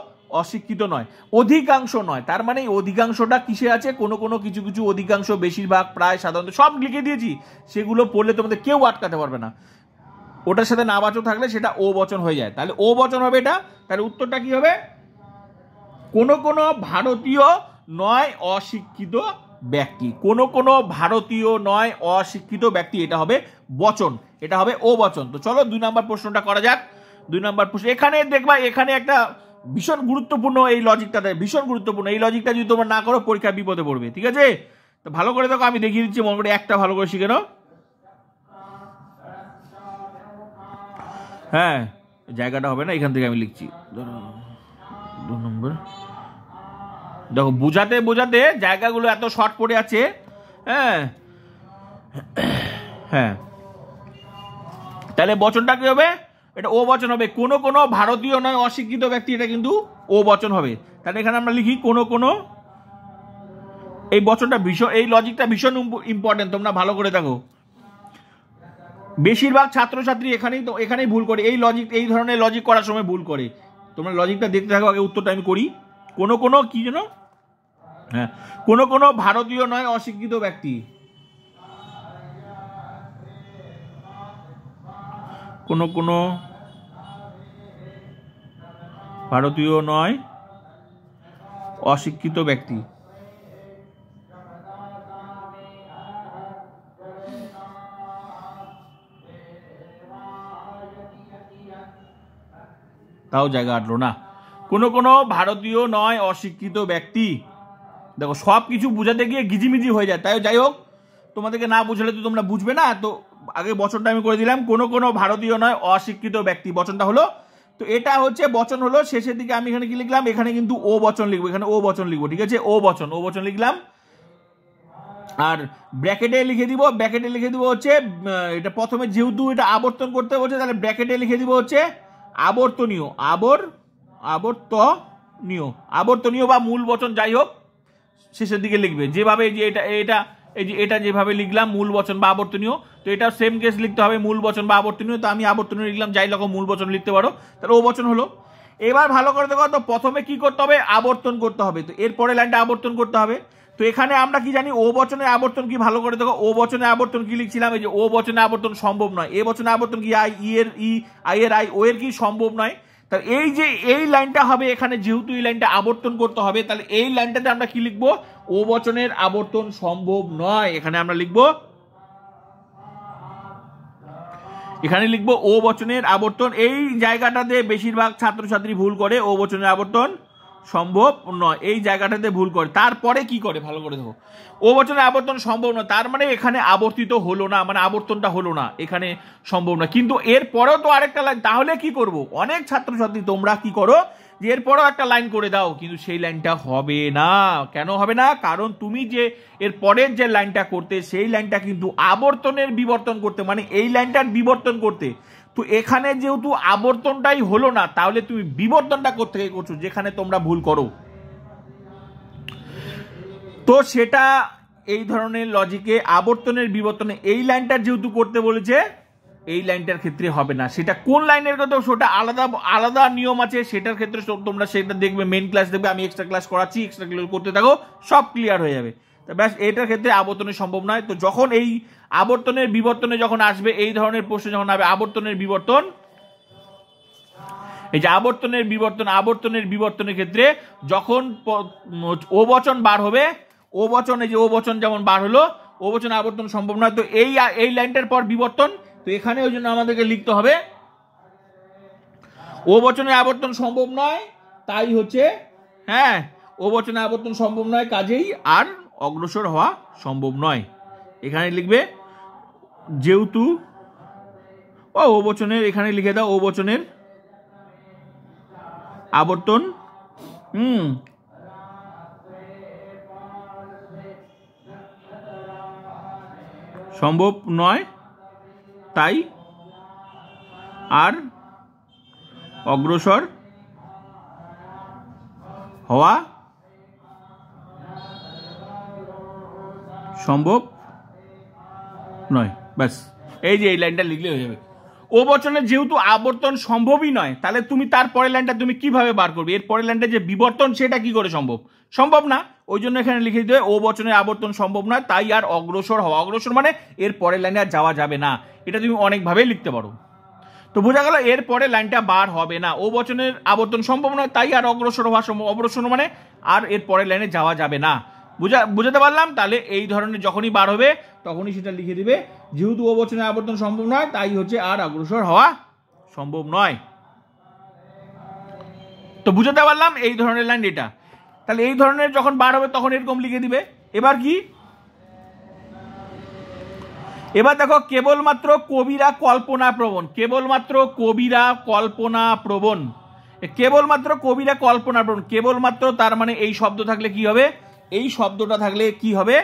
অশিক্ষিত নয়, অধিকাংশ নয়। তার মানে এই অধিকাংশটা কিসে আছে? কোনো কোনো কিছু কিছু, অধিকাংশ, বেশিরভাগ, প্রায়, সাধারণত, সব লিখে দিয়েছি। সেগুলো পড়লে তোমাদের কেউ আটকাতে পারবে না। ওটার সাথে নাবাচক থাকলে সেটা ও বচন হয়ে যায়, তাহলে ও বচন হবে এটা। তাহলে উত্তরটা কি হবে? কোনো কোনো ভারতীয় নয় অশিক্ষিত ব্যক্তি। কোনো কোনো ভারতীয় নয় অশিক্ষিত ব্যক্তি, এটা হবে বচন, এটা হবে ও বচন। তো চলো 2 নম্বর প্রশ্নটা করা যাক। 2 নম্বর প্রশ্ন, এখানে দেখবা, এখানে একটা ভীষণ গুরুত্বপূর্ণ, এই লজিকটা ভীষণ গুরুত্বপূর্ণ। এই লজিকটা যদি তোমরা না করো পরীক্ষা বিপদে পড়বে। ঠিক আছে? তো ভালো করে দেখো, আমি দেখিয়ে দিচ্ছি, মনে করে একটা ভালো করে শিখে নাও। হ্যাঁ, জায়গাটা হবে না, এখান থেকে আমি লিখছি। 2 নম্বর, দেখো বোঝাতে বোঝাতে জায়গাগুলো এত শর্ট পড়ে আছে। হ্যাঁ হ্যাঁ, তাহলে বচনটা কি হবে? এটা ও বচন হবে। কোনো কোনো ভারতীয় নয় অশিক্ষিত ব্যক্তি, এটা কিন্তু ও বচন হবে। তাহলে এখানে আমরা লিখি কোনো কোনো। এই বচনটা ভীষণ, এই লজিকটা ভীষণ ইম্পর্টেন্ট, তোমরা ভালো করে দেখো। বেশিরভাগ ছাত্রছাত্রী এখানেই ভুল করে, এই লজিক, এই ধরনের লজিক করার সময় ভুল করে। তোমরা লজিকটা দেখতে থাকো, আগে উত্তরটা আমি করি। কোনো কোনো কি যেন, হ্যাঁ, কোনো কোনো ভারতীয় নয় অশিক্ষিত ব্যক্তি, কোনো কোনো ভারতীয় নয় অশিক্ষিত ব্যক্তি। তাও জায়গা আটলো না। কোনো কোনো ভারতীয় নয় অশিক্ষিত ব্যক্তি, দেখো সব কিছু বোঝাতে গিয়ে গিজিমিজি হয়ে যায়। তাই যাই হোক, তোমাদেরকে না বুঝলে তো তোমরা বুঝবে না। তো আগে বচনটা আমি করে দিলাম, কোনো কোনো ভারতীয় নয় অশিক্ষিত ব্যক্তি, বচনটা হলো। তো এটা হচ্ছে বচন হলো। শেষের দিকে আমি এখানে কি লিখলাম? এখানে কিন্তু ও বচন লিখবো, এখানে ও বচন লিখবো। ঠিক আছে? ও বচন লিখলাম। আর ব্র্যাকেটে লিখে দিব, ব্র্যাকেটে লিখে দিব হচ্ছে, এটা প্রথমে যেহেতু এটা আবর্তন করতে বলছে, তাহলে ব্র্যাকেটে লিখে দিব হচ্ছে আবর্তনীয়, আবর্তনীয় বা মূল বচন, যাই হোক শেষের দিকে লিখবে। যেভাবে যে এটা যেভাবে লিখলাম মূল বচন বা আবর্তনীয়, তো এটা সেম কেস লিখতে হবে, মূল বচন বা আবর্তনীয়। তো আমি আবর্তনীয় লিখলাম, যাই রকম মূল বচন লিখতে পারো, তাহলে ও বচন হলো। এবার ভালো করে দেখো তো, প্রথমে কি করতে হবে? আবর্তন করতে হবে। তো এরপরে লাইনটা আবর্তন করতে হবে। তো এখানে আমরা কি জানি, ও বচনের আবর্তন কি, ভালো করে দেখো, ও বচনের আবর্তন কি লিখছিলাম, এই যে ও বচনের আবর্তন সম্ভব নয়, এ বচনের আবর্তন কি, আই, ই এর ই, আই এর আই, ও এর কি সম্ভব নয়। তাহলে এই যে এই লাইনটা হবে এখানে, যেহেতু এই লাইনটা আবর্তন করতে হবে, তাহলে এই লাইনটাতে আমরা কি লিখবো, ও বচনের আবর্তন সম্ভব নয়। এখানে আমরা লিখবো, এখানে লিখবো ও বচনের আবর্তন। এই জায়গাটাতে বেশিরভাগ ছাত্রছাত্রী ভুল করে, ও বচনের আবর্তন সম্ভব নয়, এই জায়গাটাতে ভুল করে। তারপরে কি করে, ভালো করে দেখো, ও বচনের আবর্তন সম্ভব নয়, তার মানে এখানে আবর্তিত হলো না, মানে আবর্তনটা হলো না, এখানে সম্ভব না। কিন্তু এর পরেও তো আরেকটা লাইন, তাহলে কি করব, অনেক ছাত্রছাত্রী তোমরা কি করো, যে এরপরেও একটা লাইন করে দাও, কিন্তু সেই লাইনটা হবে না। কেন হবে না, কারণ তুমি যে এর পরের যে লাইনটা করতে, সেই লাইনটা কিন্তু আবর্তনের বিবর্তন করতে, মানে এই লাইনটার বিবর্তন করতে। তো এখানে যেহেতু আবর্তনটাই হলো না, তাহলে তুমি বিবর্তনটা করতে করছো, যেখানে তোমরা ভুল করো। তো সেটা এই ধরনের লজিকে আবর্তনের বিবর্তনে এই লাইনটার যেহেতু করতে বলেছে, এই লাইনটার ক্ষেত্রে হবে না। সেটা কোন লাইনের কথা, সেটা আলাদা আলাদা নিয়ম আছে, সেটার ক্ষেত্রে তোমরা সেটা দেখবে, মেইন ক্লাস দেখবে, আমি এক্সট্রা ক্লাস করাচ্ছি, এক্সট্রা ক্লাস করতে থাকো, সব ক্লিয়ার হয়ে যাবে। তো ব্যাস, এটার ক্ষেত্রে আবর্তনের সম্ভব নয়। তো যখন এই আবর্তনের বিবর্তনে যখন আসবে, এই ধরনের প্রশ্ন যখন হবে আবর্তনের বিবর্তন, এই যে আবর্তনের বিবর্তনের ক্ষেত্রে যখন ও বচন বার হবে, ও বচন, এই যে ও বচন যেমন বার হলো, ও বচন আবর্তন সম্ভব নয়। তো এই লাইনটার পর বিবর্তন, তো এখানে ওই জন্য আমাদেরকে লিখতে হবে ও বচনের আবর্তন সম্ভব নয়, তাই হচ্ছে, হ্যাঁ, ও বচনের আবর্তন সম্ভব নয়, কাজেই আর অগ্রসর হওয়া সম্ভব নয়। এখানে লিখবে যেহেতু ও বচনের, এখানে লিখে দাও ও বচনের আবর্তন সম্ভব নয়, তাই আর অগ্রসর হওয়া সম্ভব নয়। ব্যাস, এই যে এই লাইনটা লিখলে হয়ে যাবে। ও বচনের যেহেতু আবর্তন সম্ভবই নয়, তাহলে তুমি তার পরের লাইনটা তুমি কিভাবে বার করবে, এর পরের লাইনটা যে বিবর্তন, সেটা কি করে সম্ভব না। ওই জন্য এখানে লিখে দিতে, ও বচনের আবর্তন সম্ভব নয়, তাই আর অগ্রসর হওয়া, অগ্রসর মানে এর পরের লাইনে আর যাওয়া যাবে না। এটা তুমি অনেকভাবেই লিখতে পারো। তো বোঝা গেল, এর পরে লাইনটা বার হবে না, ও বচনের আবর্তন সম্ভব নয়, তাই আর অগ্রসর হওয়া সম্ভব, অগ্রসর মানে আর এর পরের লাইনে যাওয়া যাবে না। বুঝাতে পারলাম? তাহলে এই ধরনের যখনই বার হবে, তখনই সেটা লিখে দিবে, যেহেতু ও বচনের আবর্তন সম্ভব নয়, তাই হচ্ছে আর অগ্রসর হওয়া সম্ভব নয়। তো বুঝাতে পারলাম এই ধরনের লাইন এটা। তাহলে এই ধরনের যখন বার হবে, তখন এরকম লিখে দিবে। এবার কি, এবার দেখো, কেবলমাত্র কবিরা কল্পনা প্রবণ, কেবলমাত্র কবিরা কল্পনা প্রবণ, কেবলমাত্র কবিরা কল্পনা প্রবণ, কেবলমাত্র, তার মানে এই শব্দ থাকলে কি হবে, এই শব্দটা থাকলে কি হবে,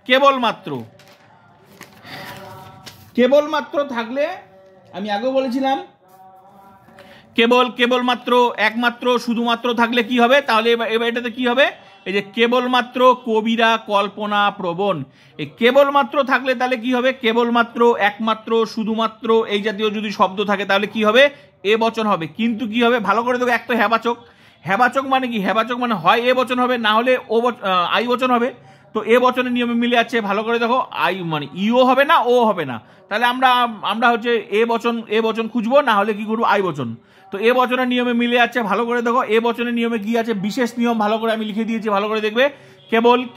কেবলমাত্র থাকলে, আমি আগেও বলেছিলাম, কেবলমাত্র, একমাত্র, শুধুমাত্র থাকলে কি হবে, তাহলে এবার এটাতে কি হবে, এই যে কেবলমাত্র কবিরা কল্পনা প্রবণ, এই কেবলমাত্র থাকলে তাহলে কি হবে, কেবলমাত্র, একমাত্র, শুধুমাত্র এই জাতীয় যদি শব্দ থাকে, তাহলে কি হবে, এ বচন হবে। কিন্তু কি হবে, ভালো করে দেখো, একটা হেবাচক, হেবাচক মানে কি, হেবাচক মানে হয় এ বচন হবে, না হলে আই বচন হবে। তো এ বচনের নিয়মে মিলে যাচ্ছে, ভালো করে দেখো, আই মানে ইও হবে না, ও হবে না, তাহলে আমরা হচ্ছে এ বচন খুঁজবো, না হলে কি করবো, আই বচন। তো এ বচনের নিয়মে মিলে যাচ্ছে, ভালো করে দেখো, এ বচনের নিয়মে কি আছে, বিশেষ নিয়ম, ভালো করে আমি লিখে দিয়েছি, ভালো করে দেখবে,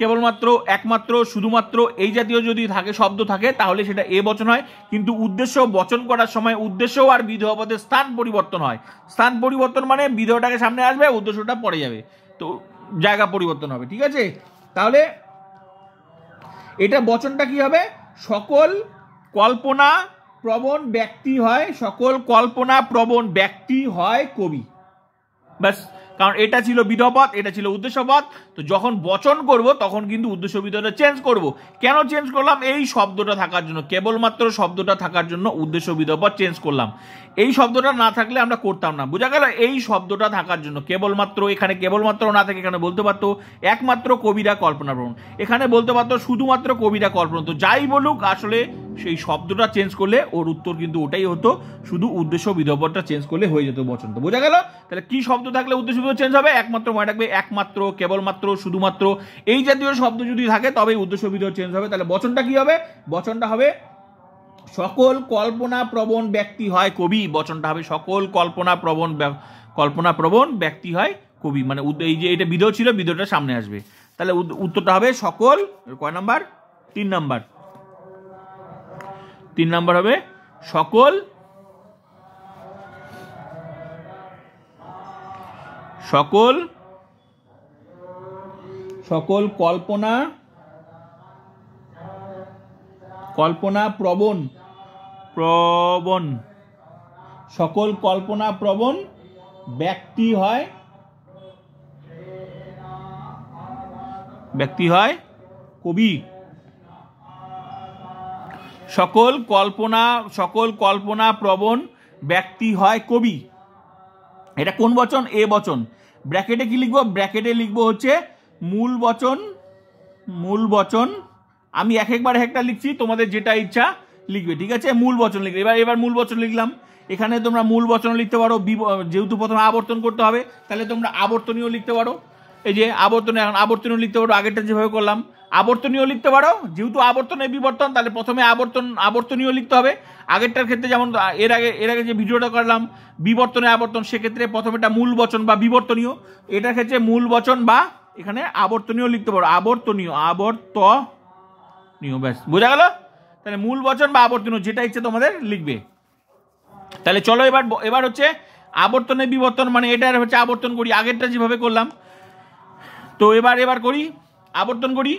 কেবলমাত্র, একমাত্র, শুধুমাত্র এই জাতীয় যদি থাকে, শব্দ থাকে, তাহলে সেটা এ বচন হয়। কিন্তু উদ্দেশ্য বচন করার সময় উদ্দেশ্য আর বিধেয় পদের স্থান পরিবর্তন হয়। স্থান পরিবর্তন মানে বিধেয়টাকে সামনে আসবে, উদ্দেশ্যটা পড়ে যাবে, তো জায়গা পরিবর্তন হবে। ঠিক আছে, তাহলে এটা বচনটা কি হবে, সকল কল্পনা প্রবণ ব্যক্তি হয়, সকল কল্পনা প্রবণ ব্যক্তি হয় কবি। ব্যাস, কারণ এটা ছিল বিধেয়পদ, এটা ছিল উদ্দেশ্যপদ। তো যখন বচন করব, তখন কিন্তু উদ্দেশ্য বিধেয়টা চেঞ্জ করব। কেন চেঞ্জ করলাম, এই শব্দটা থাকার জন্য, কেবলমাত্র শব্দটা থাকার জন্য উদ্দেশ্য বিধেয়পদ চেঞ্জ করলাম। এই শব্দটা না থাকলে আমরা করতাম না, বোঝা গেল, এই শব্দটা থাকার জন্য কেবলমাত্র, এখানে কেবলমাত্র না থাকে, এখানে বলতে পারতো একমাত্র কবিরা কল্পনা প্রবণ, এখানে বলতে পারতো শুধুমাত্র কবিরা কল্পনা। তো যাই বলুক, আসলে সেই শব্দটা চেঞ্জ করলে ওর উত্তর কিন্তু ওটাই হতো, শুধু উদ্দেশ্য বিধবটা চেঞ্জ করলে হয়ে যেত বচনটা। বোঝা গেল? তাহলে কি শব্দ থাকলে উদ্দেশ্য বিধব চেঞ্জ হবে? একমাত্র মনে রাখবে, একমাত্র, কেবলমাত্র, শুধুমাত্র এই জাতীয় শব্দ যদি থাকে তবেই উদ্দেশ্য বিধব চেঞ্জ হবে। তাহলে বচনটা কি হবে? বচনটা হবে সকল কল্পনা প্রবণ ব্যক্তি হয় কবি। বচনটা হবে সকল কল্পনা প্রবণ ব্যক্তি হয় কবি। মানে এই যে এটা বিধেয় ছিল, বিধেয়টা সামনে আসবে। তাহলে উত্তরটা হবে সকল, কয় নাম্বার? 3 নাম্বার। 3 নাম্বার হবে সকল কল্পনা প্রবণ সকল কল্পনা প্রবণ ব্যক্তি হয় কবি। সকল কল্পনা প্রবণ ব্যক্তি হয় কবি। এটা কোন বচন? এ বচন। ব্র্যাকেটে কি লিখবো? ব্র্যাকেটে লিখবো হচ্ছে মূল বচন। আমি একবার একটা লিখছি, তোমাদের যেটা ইচ্ছা লিখবে, ঠিক আছে? মূল বচন লিখবে। এবার মূল বচন লিখলাম। এখানে তোমরা মূল বচন লিখতে পারো, যেহেতু প্রথমে আবর্তন করতে হবে তাহলে তোমরা আবর্তনীয় লিখতে পারো। এই যে আবর্তনীয় লিখতে পারো, আগেরটা যেভাবে করলাম আবর্তনীয় লিখতে পারো। যেহেতু আবর্তনের বিবর্তন, তাহলে প্রথমে আবর্তনীয় লিখতে হবে। আগেরটার ক্ষেত্রে যেমন এর আগে যে ভিডিওটা করলাম বিবর্তনে আবর্তন, সেক্ষেত্রে প্রথমেটা মূল বচন বা বিবর্তনীয়। এটার ক্ষেত্রে মূল বচন বা এখানে আবর্তনীয় লিখতে পারো, আবর্তনীয়। ব্যাস, বোঝা গেল? তাহলে মূল বচন বা আবর্তনীয় যেটা ইচ্ছে তোমাদের লিখবে। তাহলে চলো এবার হচ্ছে আবর্তনের বিবর্তন, মানে এটা হচ্ছে আবর্তন করি, আগেরটা যেভাবে করলাম। তো এবার করি, আবর্তন করি।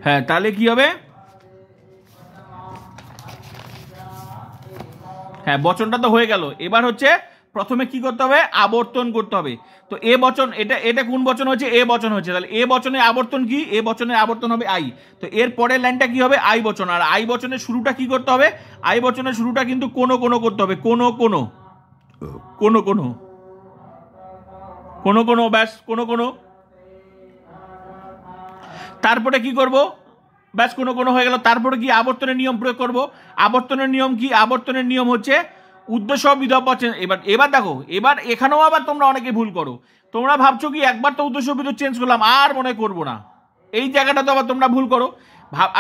হ্যাঁ, তাহলে কি হবে? হ্যাঁ, বচনটা তো হয়ে গেল। এবার হচ্ছে প্রথমে কি করতে হবে? আবর্তন করতে হবে। তো এ বচন, এটা কোন বচন হচ্ছে? এ বচন হচ্ছে। তাহলে এ বচনে আবর্তন কি? এ বচনে আবর্তন হবে আই। তো এর পরের লাইনটা কি হবে? আই বচন। আর আই বচনের শুরুটা কি করতে হবে? আই বচনের শুরুটা কিন্তু কোনো করতে হবে, কোনো ব্যাস, কোনো। তারপরে কি করব? ব্যাস, কোনো হয়ে গেল। তারপরে কি? আবর্তনের নিয়ম প্রয়োগ করব। আবর্তনের নিয়ম কি? আবর্তনের নিয়ম হচ্ছে উদ্দেশ্য বিধব বচন। এবার দেখো, এবার এখানেও আবার তোমরা অনেকে ভুল করো। তোমরা ভাবছো কি একবার তো উদ্দেশ্য বিধব চেঞ্জ করলাম, আর মনে করবো না। এই জায়গাটা তো আবার তোমরা ভুল করো।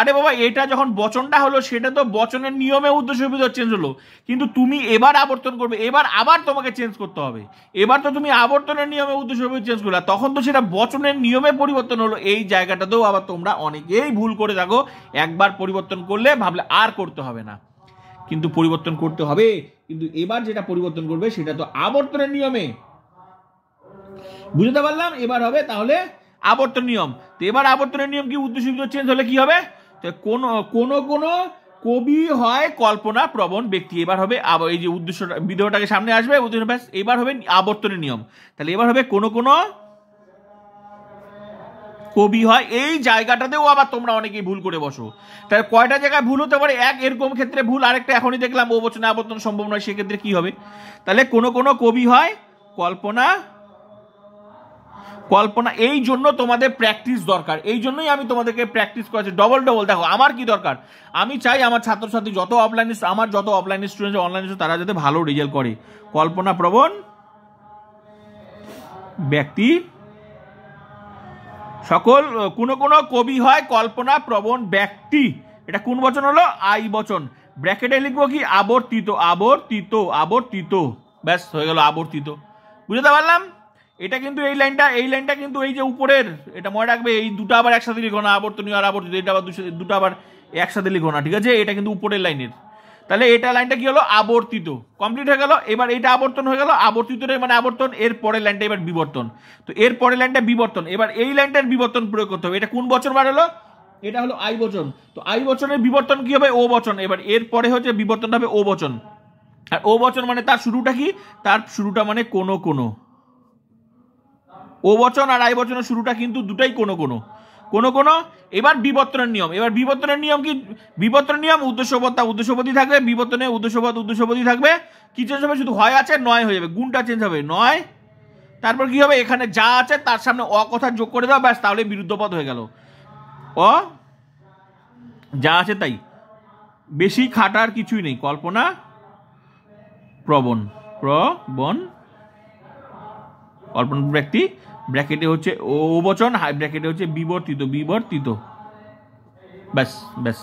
আরে বাবা, এটা যখন বচনটা হলো সেটা তো বচনের নিয়মে উদ্দেশ্য বিধব চেঞ্জ হলো, কিন্তু তুমি এবার আবর্তন করবে, এবার আবার তোমাকে চেঞ্জ করতে হবে। এবার তো তুমি আবর্তনের নিয়মে উদ্দেশ্য বিধব চেঞ্জ করলে, তখন তো সেটা বচনের নিয়মে পরিবর্তন হলো। এই জায়গাটাতেও আবার তোমরা অনেকেই ভুল করে থাকো। একবার পরিবর্তন করলে ভাবলে আর করতে হবে না, কিন্তু পরিবর্তন করতে হবে। কিন্তু এবার যেটা পরিবর্তন করবে সেটা তো আবর্তনের নিয়মে। বুঝতে পারলাম? এবার হবে তাহলে আবর্তন নিয়ম। তো এবার আবর্তনের নিয়ম কি? উদ্দেশ্য বিধব চেঞ্জ হলে কি হবে? কোন কবি হয় কল্পনা প্রবণ ব্যক্তি। এবার হবে এই যে উদ্দেশ্য বিধবটাকে সামনে আসবে, ব্যাস, এবার হবে আবর্তনের নিয়ম। তাহলে এবার হবে কোন কবি হয়। এই জায়গাটাতেও আবার তোমরা অনেকেই ভুল করে বসো। তাহলে কয়টা জায়গায় ভুল হতে পারে? এরকম ক্ষেত্রে ভুল। আরেকটা এখনই দেখলাম ও বচনে আবর্তন সম্ভব নয়, সেক্ষেত্রে কি হবে? তাহলে কোন কবি হয় কল্পনা। এই জন্য তোমাদের প্র্যাকটিস দরকার। এই জন্যই আমি তোমাদেরকে প্র্যাকটিস করাচ্ছি ডবল। দেখো আমার কি দরকার, আমি চাই আমার ছাত্রছাত্রী যত অফলাইন স্টুডেন্ট অনলাইন তারা যাতে ভালো রেজাল্ট করে। কল্পনা প্রবণ ব্যক্তি সকল কোন কবি হয় কল্পনা প্রবণ ব্যক্তি। এটা কোন বচন হলো? আই বচন। ব্র্যাকেটে লিখবো কি? আবর্তিত। ব্যাস, হয়ে গেল আবর্তিত। বুঝতে পারলাম? এটা কিন্তু এই লাইনটা কিন্তু এই যে উপরের, এটা মনে রাখবে, এই দুটো আবার একসাথে লিখো না, আবর্তনীয় আর আবর্তিত, এটা আবার দুটো আবার একসাথে লিখো না, ঠিক আছে? এটা কিন্তু উপরের লাইনের। তাহলে এটা লাইনটা কি হলো? আবর্তিত। কমপ্লিট হয়ে গেল। এবার এটা আবর্তন হয়ে গেল, আবর্তিত মানে আবর্তন। এর পরের লাইনটা এবার বিবর্তন। তো এর পরের লাইনটা বিবর্তন। এবার এই লাইনটার বিবর্তন প্রয়োগ করতে হবে। এটা কোন বচন বার হলো? এটা হলো আই বচন। তো আই বচনের বিবর্তন কি হবে? ও বচন। এবার এর পরে হচ্ছে বিবর্তনটা হবে ও বচন। আর ও বচন মানে তার শুরুটা কি? তার শুরুটা মানে কোনো। ও বচন আর আই বচনের শুরুটা কিন্তু দুটাই কোনো। কোনো কোনো এবার বিবর্তনের নিয়ম। এবার বিবর্তনের নিয়ম কি? বিবর্তনের নিয়ম উদ্দেশ্যপদটা উদ্দেশ্যপদই থাকবে, বিবর্তনে উদ্দেশ্যপদ উদ্দেশ্যপদই থাকবে। কি চেঞ্জ হবে? শুধু হয় আছে নয় হয়ে যাবে, গুণটা চেঞ্জ হবে, নয়। তারপর কি হবে? এখানে যা আছে তার সামনে অ কথা যোগ করে দাও, ব্যাস, তাহলে বিরুদ্ধ পদ হয়ে গেল। অ যা আছে তাই, বেশি খাটার কিছুই নেই। কল্পনা প্রবণ, প্রবণ কল্পনা ব্যক্তি, ব্র্যাকেটে হচ্ছে ও বচন, হাই ব্র্যাকেটে হচ্ছে বিবর্তিত, বিবর্তিত। ব্যাস ব্যাস,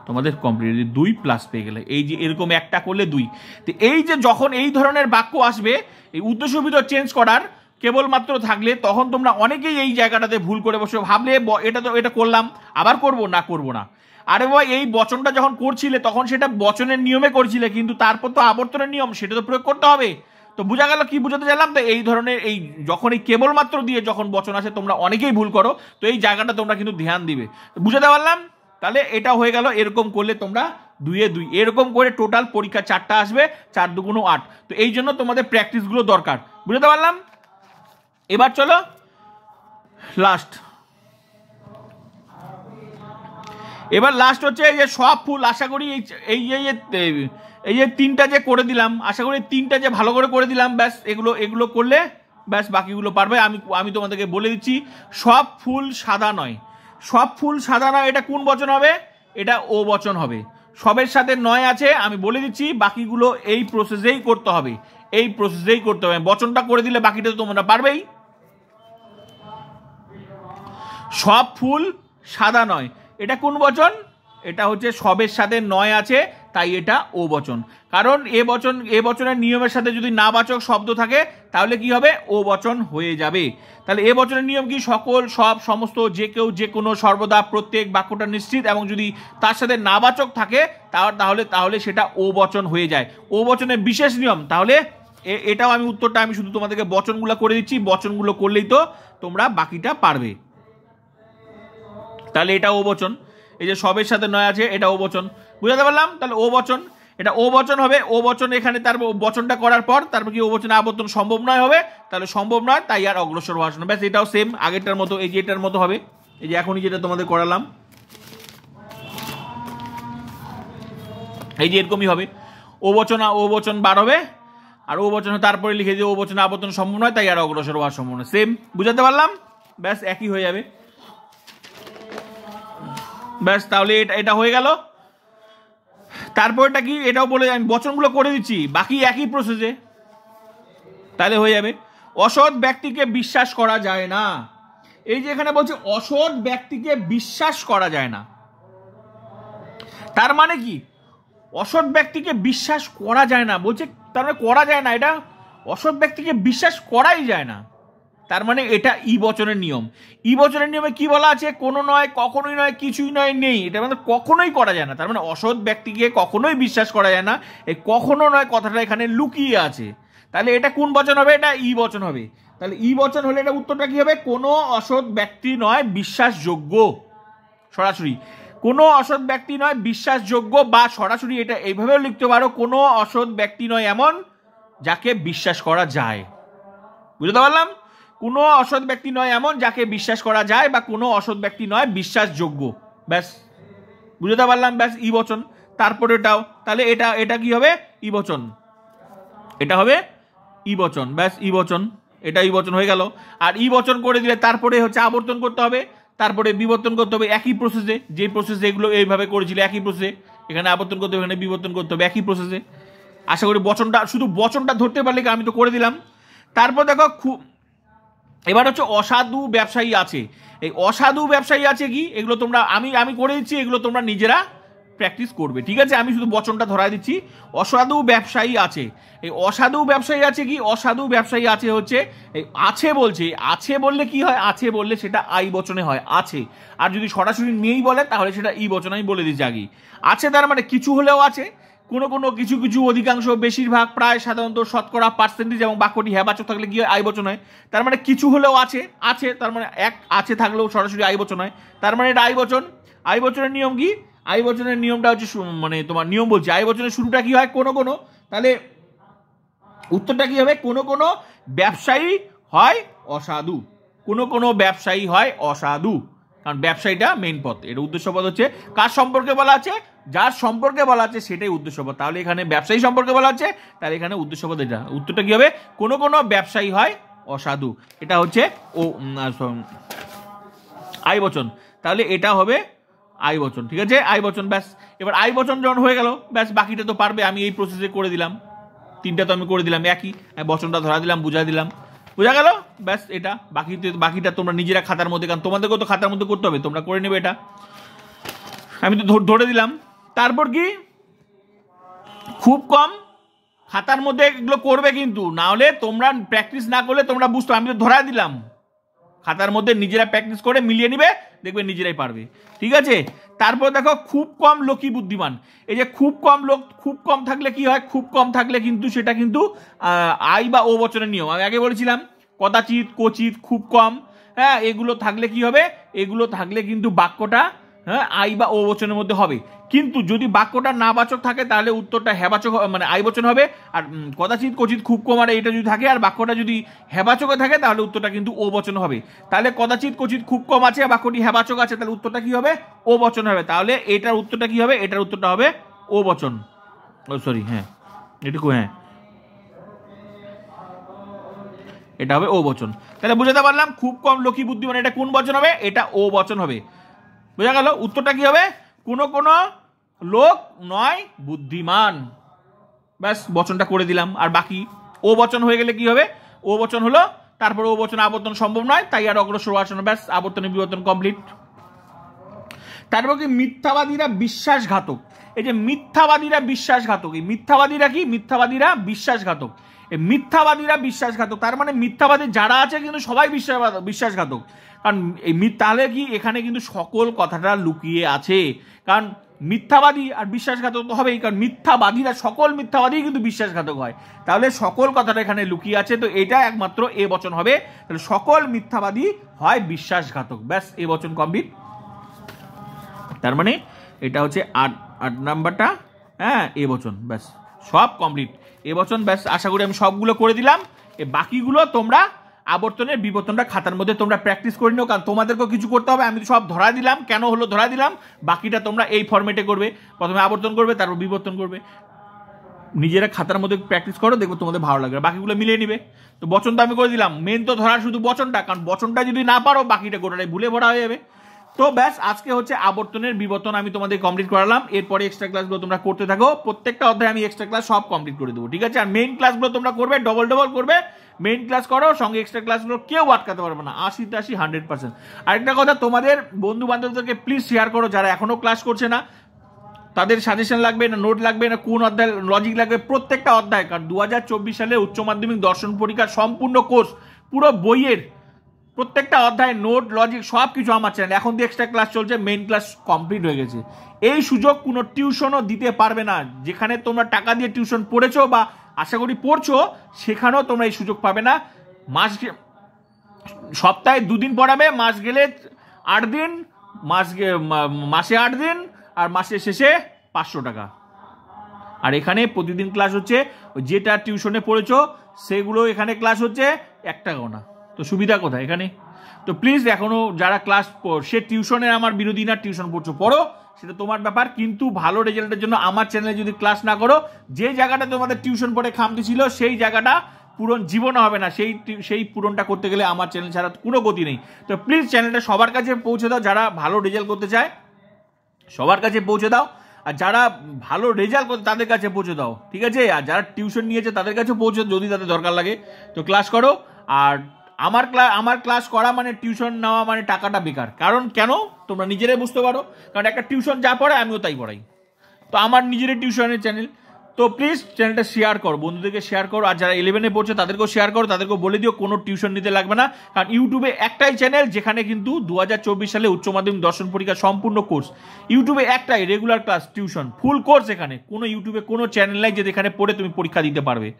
তোমাদের কমপ্লিট। 2 প্লাস পেয়ে গেলে। এই যে এরকম একটা করলে 2। তো এই যে যখন এই ধরনের বাক্য আসবে, এই উদ্দেশ্যবিধ চেঞ্জ করার কেবলমাত্র থাকলে, তখন তোমরা অনেকেই এই জায়গাটাতে ভুল করে বসে ভাবলে এটা তো এটা করলাম, আবার করব না, করব না। আরে ভাই, এই বচনটা যখন করছিলে তখন সেটা বচনের নিয়মে করছিলে, কিন্তু তারপর তো আবর্তনের নিয়ম, সেটা তো প্রয়োগ করতে হবে। তো বোঝা গেল কি বোঝাতে চাইলাম? তো এই ধরনের এই যখন এই কেবলমাত্র দিয়ে যখন বচন আসে, তোমরা অনেকেই ভুল করো। তো এই জায়গাটা তোমরা কিন্তু ধ্যান দিবে। বুঝাতে পারলাম? তাহলে এটা হয়ে গেল। এরকম করলে তোমরা 2 2 এরকম করে টোটাল পরীক্ষা 4টা আসবে, 4 2 8। তো এই জন্য তোমাদের প্র্যাকটিসগুলো দরকার। বুঝতে পারলাম? এবার চলো লাস্ট। এবার লাস্ট হচ্ছে এই যে সব ফুল। আশা করি এই এই যে 3টা যে করে দিলাম, আশা করি 3টা যে ভালো করে করে দিলাম, ব্যাস এগুলো করলে ব্যাস বাকিগুলো পারবে। আমি তোমাদেরকে বলে দিচ্ছি, সব ফুল সাদা নয়। সব ফুল সাদা নয়, এটা কোন বচন হবে? এটা ও বচন হবে। সবের সাথে নয় আছে, আমি বলে দিচ্ছি, বাকিগুলো এই প্রসেসেই করতে হবে, এই প্রসেসেই করতে হবে। বচনটা করে দিলে বাকিটা তো তোমরা পারবেই। সব ফুল সাদা নয়, এটা কোন বচন? এটা হচ্ছে সবের সাথে নয় আছে, তাই এটা ও বচন। কারণ এ বচনের নিয়মের সাথে যদি নাবাচক শব্দ থাকে, তাহলে কি হবে? ও বচন হয়ে যাবে। তাহলে এ বচনের নিয়ম কি? সকল, সব, সমস্ত, যে কেউ, যে কোনো, সর্বদা, প্রত্যেক, বাক্যটা নিশ্চিত, এবং যদি তার সাথে নাবাচক থাকে তাহলে সেটা ও বচন হয়ে যায়। ও বচনের বিশেষ নিয়ম। তাহলে এটাও আমি উত্তরটা আমি শুধু তোমাদেরকে বচনগুলো করে দিচ্ছি, বচনগুলো করলেই তো তোমরা বাকিটা পারবে। তাহলে এটা ও বচন। এই যে সবের সাথে নয় আছে, এটা ও বচন। বুঝাতে পারলাম? তাহলে ও বচন, এটা ও বচন হবে। ও বচন এখানে তার বচনটা করার পর তারপর কি ও বচনে আবর্তন সম্ভব নয় হবে? তাহলে সম্ভব নয়, তাই আর অগ্রসর ভাষণ। ব্যাস, এটাও সেম আগেরটার মতো, এই যে এটার মতো হবে। এই যে এখনই যেটা তোমাদের করালাম, এই যে এরকমই হবে। ও বচন বার হবে, আর ও বচন তারপরে লিখে দিয়ে ও বচনে আবর্তন সম্ভব নয়, তাই আর অগ্রসর ভাষণ সম্ভব নয়। সেম, বুঝাতে পারলাম? ব্যাস, একই হয়ে যাবে। ব্যাস, তাহলে এটা হয়ে গেল। তারপরটা কি? এটাও বলে আমি বচনগুলো করে দিচ্ছি, বাকি একই প্রসেসে, তাহলে হয়ে যাবে। অসৎ ব্যক্তিকে বিশ্বাস করা যায় না। এই যে এখানে বলছে অসৎ ব্যক্তিকে বিশ্বাস করা যায় না, তার মানে কি? অসৎ ব্যক্তিকে বিশ্বাস করা যায় না বলছে, তার মানে করা যায় না, এটা অসৎ ব্যক্তিকে বিশ্বাস করাই যায় না। তার মানে এটা ই বচনের নিয়ম। ই বচনের নিয়মে কি বলা আছে? কোনো নয়, কখনোই নয়, কিছুই নয়, নেই। এটা মানে কখনোই করা যায় না। তার মানে অসৎ ব্যক্তিকে কখনোই বিশ্বাস করা যায় না। এই কখনো নয় কথাটা এখানে লুকিয়ে আছে। তাহলে এটা কোন বচন হবে? এটা ই বচন হবে। তাহলে ই বচন হলে এটা উত্তরটা কি হবে? কোনো অসৎ ব্যক্তি নয়, বিশ্বাসযোগ্য। সরাসরি কোনো অসৎ ব্যক্তি নয়, বিশ্বাসযোগ্য, বা সরাসরি এটা এইভাবেও লিখতে পারো, কোনো অসৎ ব্যক্তি নয় এমন যাকে বিশ্বাস করা যায়। বুঝতে পারলাম? কোনো অসৎ ব্যক্তি নয় এমন যাকে বিশ্বাস করা যায়, বা কোনো অসৎ ব্যক্তি নয় বিশ্বাসযোগ্য। ব্যাস, বুঝতে পারলাম? ব্যাস, ই বচন। তারপর এটাও, তাহলে এটা কি হবে? ই বচন। এটা হবে ই বচন। ব্যাস, ই বচন, এটা ই বচন হয়ে গেল। আর ই বচন করে দিলে তারপরে হচ্ছে আবর্তন করতে হবে, তারপরে বিবর্তন করতে হবে, একই প্রসেসে। যে প্রসেসে এগুলো এইভাবে করেছিল, একই প্রসেসে এখানে আবর্তন করতে হবে, এখানে বিবর্তন করতে হবে, একই প্রসেসে। আশা করি বচনটা, শুধু বচনটা ধরতে পারলে, আমি তো করে দিলাম। তারপর দেখো, এবার হচ্ছে অসাধু ব্যবসায়ী আছে। এই অসাধু ব্যবসায়ী আছে কি? এগুলো তোমরা, আমি করে দিচ্ছি, এগুলো তোমরা নিজেরা প্র্যাকটিস করবে, ঠিক আছে? আমি শুধু বচনটা ধরাই দিচ্ছি। অসাধু ব্যবসায়ী আছে। এই অসাধু ব্যবসায়ী আছে কি? অসাধু ব্যবসায়ী আছে হচ্ছে, এই আছে বলছে, আছে বললে কি হয়? আছে বললে সেটা আই বচনে হয়, আছে। আর যদি সরাসরি নেই বলে তাহলে সেটা ই বচন। আমি বলে দিচ্ছি আগে। আছে তার মানে কিছু হলেও আছে, কোনো কিছু কিছু, অধিকাংশ, বেশিরভাগ, প্রায়, সাধারণত, শতকরা, পার্সেন্টেজ, এবং বাক্যটি হ্যাবাচক থাকলে কি হয়? আই বচন হয়। তার মানে কিছু হলেও আছে, আছে তার মানে এক আছে থাকলেও সরাসরি আই বচন হয়। তার মানে এটা আই বচন। আই বচনের নিয়ম কি? আই বচনের নিয়মটা হচ্ছে, মানে তোমার নিয়ম বলছে, আই বচনের শুরুটা কি হয়? কোনো। তাহলে উত্তরটা কি হবে? কোনো ব্যবসায়ী হয় অসাধু। কোনো ব্যবসায়ী হয় অসাধু। কারণ ব্যবসায়ীটা মেইন পথ। এর উদ্দেশ্য পদ হচ্ছে কার সম্পর্কে বলা আছে, যার সম্পর্কে বলা আছে সেটাই উদ্দেশ্য পদ। তাহলে এখানে ব্যবসায়ী সম্পর্কে বলা আছে, তাহলে এখানে উদ্দেশ্য পদ এটা। উত্তরটা কি হবে, কোনো কোনো ব্যবসায়ী হয় অসাধু, এটা হচ্ছে ও আই বচন। তাহলে এটা হবে আই বচন, ঠিক আছে, আই বচন। ব্যাস, এবার আই বচন যখন হয়ে গেল, ব্যাস বাকিটা তো পারবে, আমি এই প্রসেসে করে দিলাম, তিনটা তো আমি করে দিলাম একই, বচনটা ধরা দিলাম, বুঝা দিলাম, বোঝা গেল। ব্যাস এটা বাকিটা তোমরা নিজেরা খাতার মধ্যে, কারণ তোমাদেরকেও তো খাতার মধ্যে করতে হবে, তোমরা করে নেবে এটা, আমি তো ধরে দিলাম। তারপর কি, খুব কম খাতার মধ্যে এগুলো করবে, কিন্তু না হলে তোমরা প্র্যাকটিস না করলে তোমরা বুঝতো, আমি তো ধরা দিলাম, খাতার মধ্যে নিজেরা প্র্যাকটিস করে মিলিয়ে নিবে, দেখবে নিজেরাই পারবে, ঠিক আছে। তারপর দেখো খুব কম লোকই বুদ্ধিমান। এই যে খুব কম লোক, খুব কম থাকলে কি হয়, খুব কম থাকলে কিন্তু সেটা কিন্তু আই বা ও বচনের নিয়ম। আমি আগে বলেছিলাম কদাচিৎ, কচিৎ, খুব কম, হ্যাঁ, এগুলো থাকলে কি হবে, এগুলো থাকলে কিন্তু বাক্যটা হ্যাঁ আই বা ও বচনের মধ্যে হবে। কিন্তু যদি বাক্যটা না বাচক থাকে তাহলে উত্তরটা হ্যাবাচক, মানে আই বচন হবে। আর কদাচিৎ, কচিৎ, খুব কম আর এটা যদি থাকে আর বাক্যটা যদি হ্যাবাচকে থাকে তাহলে উত্তরটা কিন্তু ও বচন হবে। তাহলে কদাচিৎ, কচিৎ, খুব কম আছে, বাক্যটি হ্যাবাচক আছে, তাহলে উত্তরটা কি হবে, ও বচন হবে। তাহলে এটার উত্তরটা কি হবে, এটার উত্তরটা হবে ও বচন। ও সরি, হ্যাঁ এটুকু, হ্যাঁ এটা হবে ও বচন। তাহলে বুঝাতে পারলাম খুব কম লোকই বুদ্ধিমান, এটা কোন বচন হবে, এটা ও বচন হবে, বোঝা গেল। উত্তরটা কি হবে, কোনো কোনো লোক নয় বুদ্ধিমান, ব্যাস বচনটা করে দিলাম। আর বাকি ও বচন হয়ে গেলে কি হবে, ও বচন হলো, তারপর ও বচন আবর্তন সম্ভব নয়, তাই আর অগ্রসর আসন, ব্যাস আবর্তনের বিবর্তন কমপ্লিট। তারপর কি, মিথ্যাবাদীরা বিশ্বাসঘাতক। এই যে মিথ্যাবাদীরা বিশ্বাসঘাতক, এই মিথ্যাবাদীরা কি, মিথ্যাবাদীরা বিশ্বাসঘাতক। এই মিথ্যাবাদীরা বিশ্বাসঘাতক তার মানে মিথ্যাবাদী যারা আছে কিন্তু সবাই বিশ্বাসঘাতক। কারণ এই তাহলে কি, এখানে কিন্তু সকল কথাটা লুকিয়ে আছে, কারণ মিথ্যাবাদী আর বিশ্বাসঘাতক তো হবেই, কারণ মিথ্যাবাদীরা, সকল মিথ্যাবাদী কিন্তু বিশ্বাসঘাতক হয়, তাহলে সকল কথাটা এখানে লুকিয়ে আছে, তো এটা একমাত্র এ বচন হবে। তাহলে সকল মিথ্যাবাদী হয় বিশ্বাসঘাতক, ব্যাস এ বচন কমপ্লিট। তার মানে এটা হচ্ছে 8 নাম্বারটা, হ্যাঁ এ বচন, ব্যাস সব কমপ্লিট এ বচন, ব্যাস আশা করি আমি সবগুলো করে দিলাম। এই বাকিগুলো তোমরা আবর্তনের বিবর্তনটা খাতার মধ্যে তোমরা প্র্যাকটিস করে নিও, কারণ তোমাদেরকেও কিছু করতে হবে, আমি সব ধরা দিলাম, কেন হলো ধরা দিলাম, বাকিটা তোমরা এই ফরম্যাটে করবে, প্রথমে আবর্তন করবে তারপর বিবর্তন করবে, নিজেরা খাতার মধ্যে প্র্যাকটিস করো, দেখবো তোমাদের ভালো লাগবে, বাকিগুলো মিলিয়ে নিবে। তো বচন তো আমি করে দিলাম, মেন তো ধরার শুধু বচনটা, কারণ বচনটা যদি না পারো বাকিটা গোটাটাই ভুলে ভরা হয়ে যাবে। তো ব্যাস আজকে হচ্ছে আবর্তনের বিবর্তন আমি তোমাদের কমপ্লিট করালাম, এরপরে এক্সট্রা ক্লাসগুলো তোমরা করতে থাকো, প্রত্যেকটা অধ্যায়ে আমি এক্সট্রা ক্লাস সব কমপ্লিট করে দেবো, ঠিক আছে। আর মেইন ক্লাসগুলো তোমরা করবে, ডবল করবে, মেইন ক্লাস করো, সঙ্গে এক্সট্রা ক্লাসগুলো কেউ আটকাতে পারবে না, 80 100%। আরেকটা কথা, তোমাদের বন্ধু বান্ধবদেরকে প্লিজ শেয়ার করো, যারা এখনো ক্লাস করছে না, তাদের সাজেশন লাগবে না, নোট লাগবে না, কোন অধ্যায় লজিক লাগবে, প্রত্যেকটা অধ্যায়, কারণ 2024 সালে উচ্চ মাধ্যমিক দর্শন পরীক্ষার সম্পূর্ণ কোর্স, পুরো বইয়ের প্রত্যেকটা অধ্যায়, নোট, লজিক সব কিছু আমার চ্যানেল। এখন দিয়ে এক্সট্রা ক্লাস চলছে, মেইন ক্লাস কমপ্লিট হয়ে গেছে। এই সুযোগ কোনো টিউশনও দিতে পারবে না, যেখানে তোমরা টাকা দিয়ে টিউশন পড়েছো বা আশা করি পড়ছো, সেখানেও তোমরা এই সুযোগ পাবে না। সপ্তাহে 2 দিন পড়াবে, মাস গেলে 8 দিন, মাসে 8 দিন, আর মাসের শেষে 500 টাকা। আর এখানে প্রতিদিন ক্লাস হচ্ছে, যেটা টিউশনে পড়েছো সেগুলো এখানে ক্লাস হচ্ছে 1 টাকাও না। তো সুবিধা কোথায় এখানে? তো প্লিজ এখনো যারা ক্লাস, সে টিউশনের আমার বিরোধী না, টিউশন পড়ছো পড়ো, সেটা তোমার ব্যাপার, কিন্তু ভালো রেজাল্টের জন্য আমার চ্যানেলে যদি ক্লাস না করো, যে জায়গাটা তোমাদের টিউশন পড়ে খামতি ছিল সেই জায়গাটা পূরণ জীবনে হবে না, সেই পূরণটা করতে গেলে আমার চ্যানেল ছাড়া কোনো গতি নেই। তো প্লিজ চ্যানেলটা সবার কাছে পৌঁছে দাও, যারা ভালো রেজাল্ট করতে চায় সবার কাছে পৌঁছে দাও, আর যারা ভালো রেজাল্ট করতে তাদের কাছে পৌঁছে দাও, ঠিক আছে। আর যারা টিউশন নিয়েছে তাদের কাছে পৌঁছে, যদি তাদের দরকার লাগে তো ক্লাস করো। আর আমার ক্লাস করা মানে টিউশন নেওয়া মানে টাকাটা বেকার, কারণ কেন তোমরা নিজেরাই বুঝতে পারো, কারণ একটা টিউশন যা পড়ে আমিও তাই পড়াই, তো আমার নিজেরই টিউশনের চ্যানেল। তো প্লিজ চ্যানেলটা শেয়ার করো, বন্ধুদেরকে শেয়ার করো, আর যারা 11-এ পড়ছে তাদেরকেও শেয়ার করো, তাদেরকেও বলে দিও কোনো টিউশন নিতে লাগবে না, কারণ ইউটিউবে একটাই চ্যানেল যেখানে কিন্তু 2024 সালে উচ্চ মাধ্যমিক দর্শন পরীক্ষা সম্পূর্ণ কোর্স, ইউটিউবে একটাই regular class tuition full course, এখানে কোনো ইউটিউবে কোনো চ্যানেল নাই যে যেখানে পড়ে তুমি পরীক্ষা দিতে পারবে।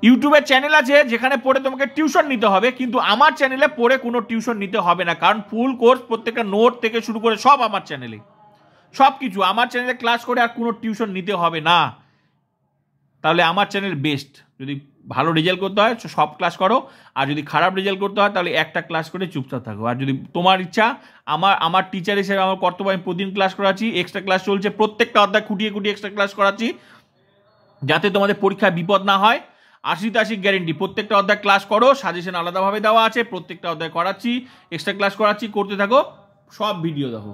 ইউটিউবের চ্যানেল আছে যেখানে পড়ে তোমাকে টিউশন নিতে হবে, কিন্তু আমার চ্যানেলে পড়ে কোনো টিউশন নিতে হবে না, কারণ ফুল কোর্স প্রত্যেকটা নোট থেকে শুরু করে সব আমার চ্যানেলে, সব কিছু আমার চ্যানেলে ক্লাস করে আর কোনো টিউশন নিতে হবে না। তাহলে আমার চ্যানেল বেস্ট, যদি ভালো রেজাল্ট করতে হয় সব ক্লাস করো, আর যদি খারাপ রেজাল্ট করতে হয় তাহলে একটা ক্লাস করে চুপচাপ থাকো। আর যদি তোমার ইচ্ছা, আমার টিচার হিসেবে আমার কর্তব্য, আমি প্রতিদিন ক্লাস করাচ্ছি, এক্সট্রা ক্লাস চলছে, প্রত্যেকটা অধ্যায় খুঁটিয়ে খুঁটিয়ে এক্সট্রা ক্লাস করাচ্ছি, যাতে তোমাদের পরীক্ষায় বিপদ না হয়। 80 গ্যারেন্টি, প্রত্যেকটা অধ্যায় ক্লাস করো, সাজেশন আলাদাভাবে দেওয়া আছে, প্রত্যেকটা অধ্যায় করাচ্ছি, এক্সট্রা ক্লাস করাচ্ছি, করতে থাকো, সব ভিডিও দেখো।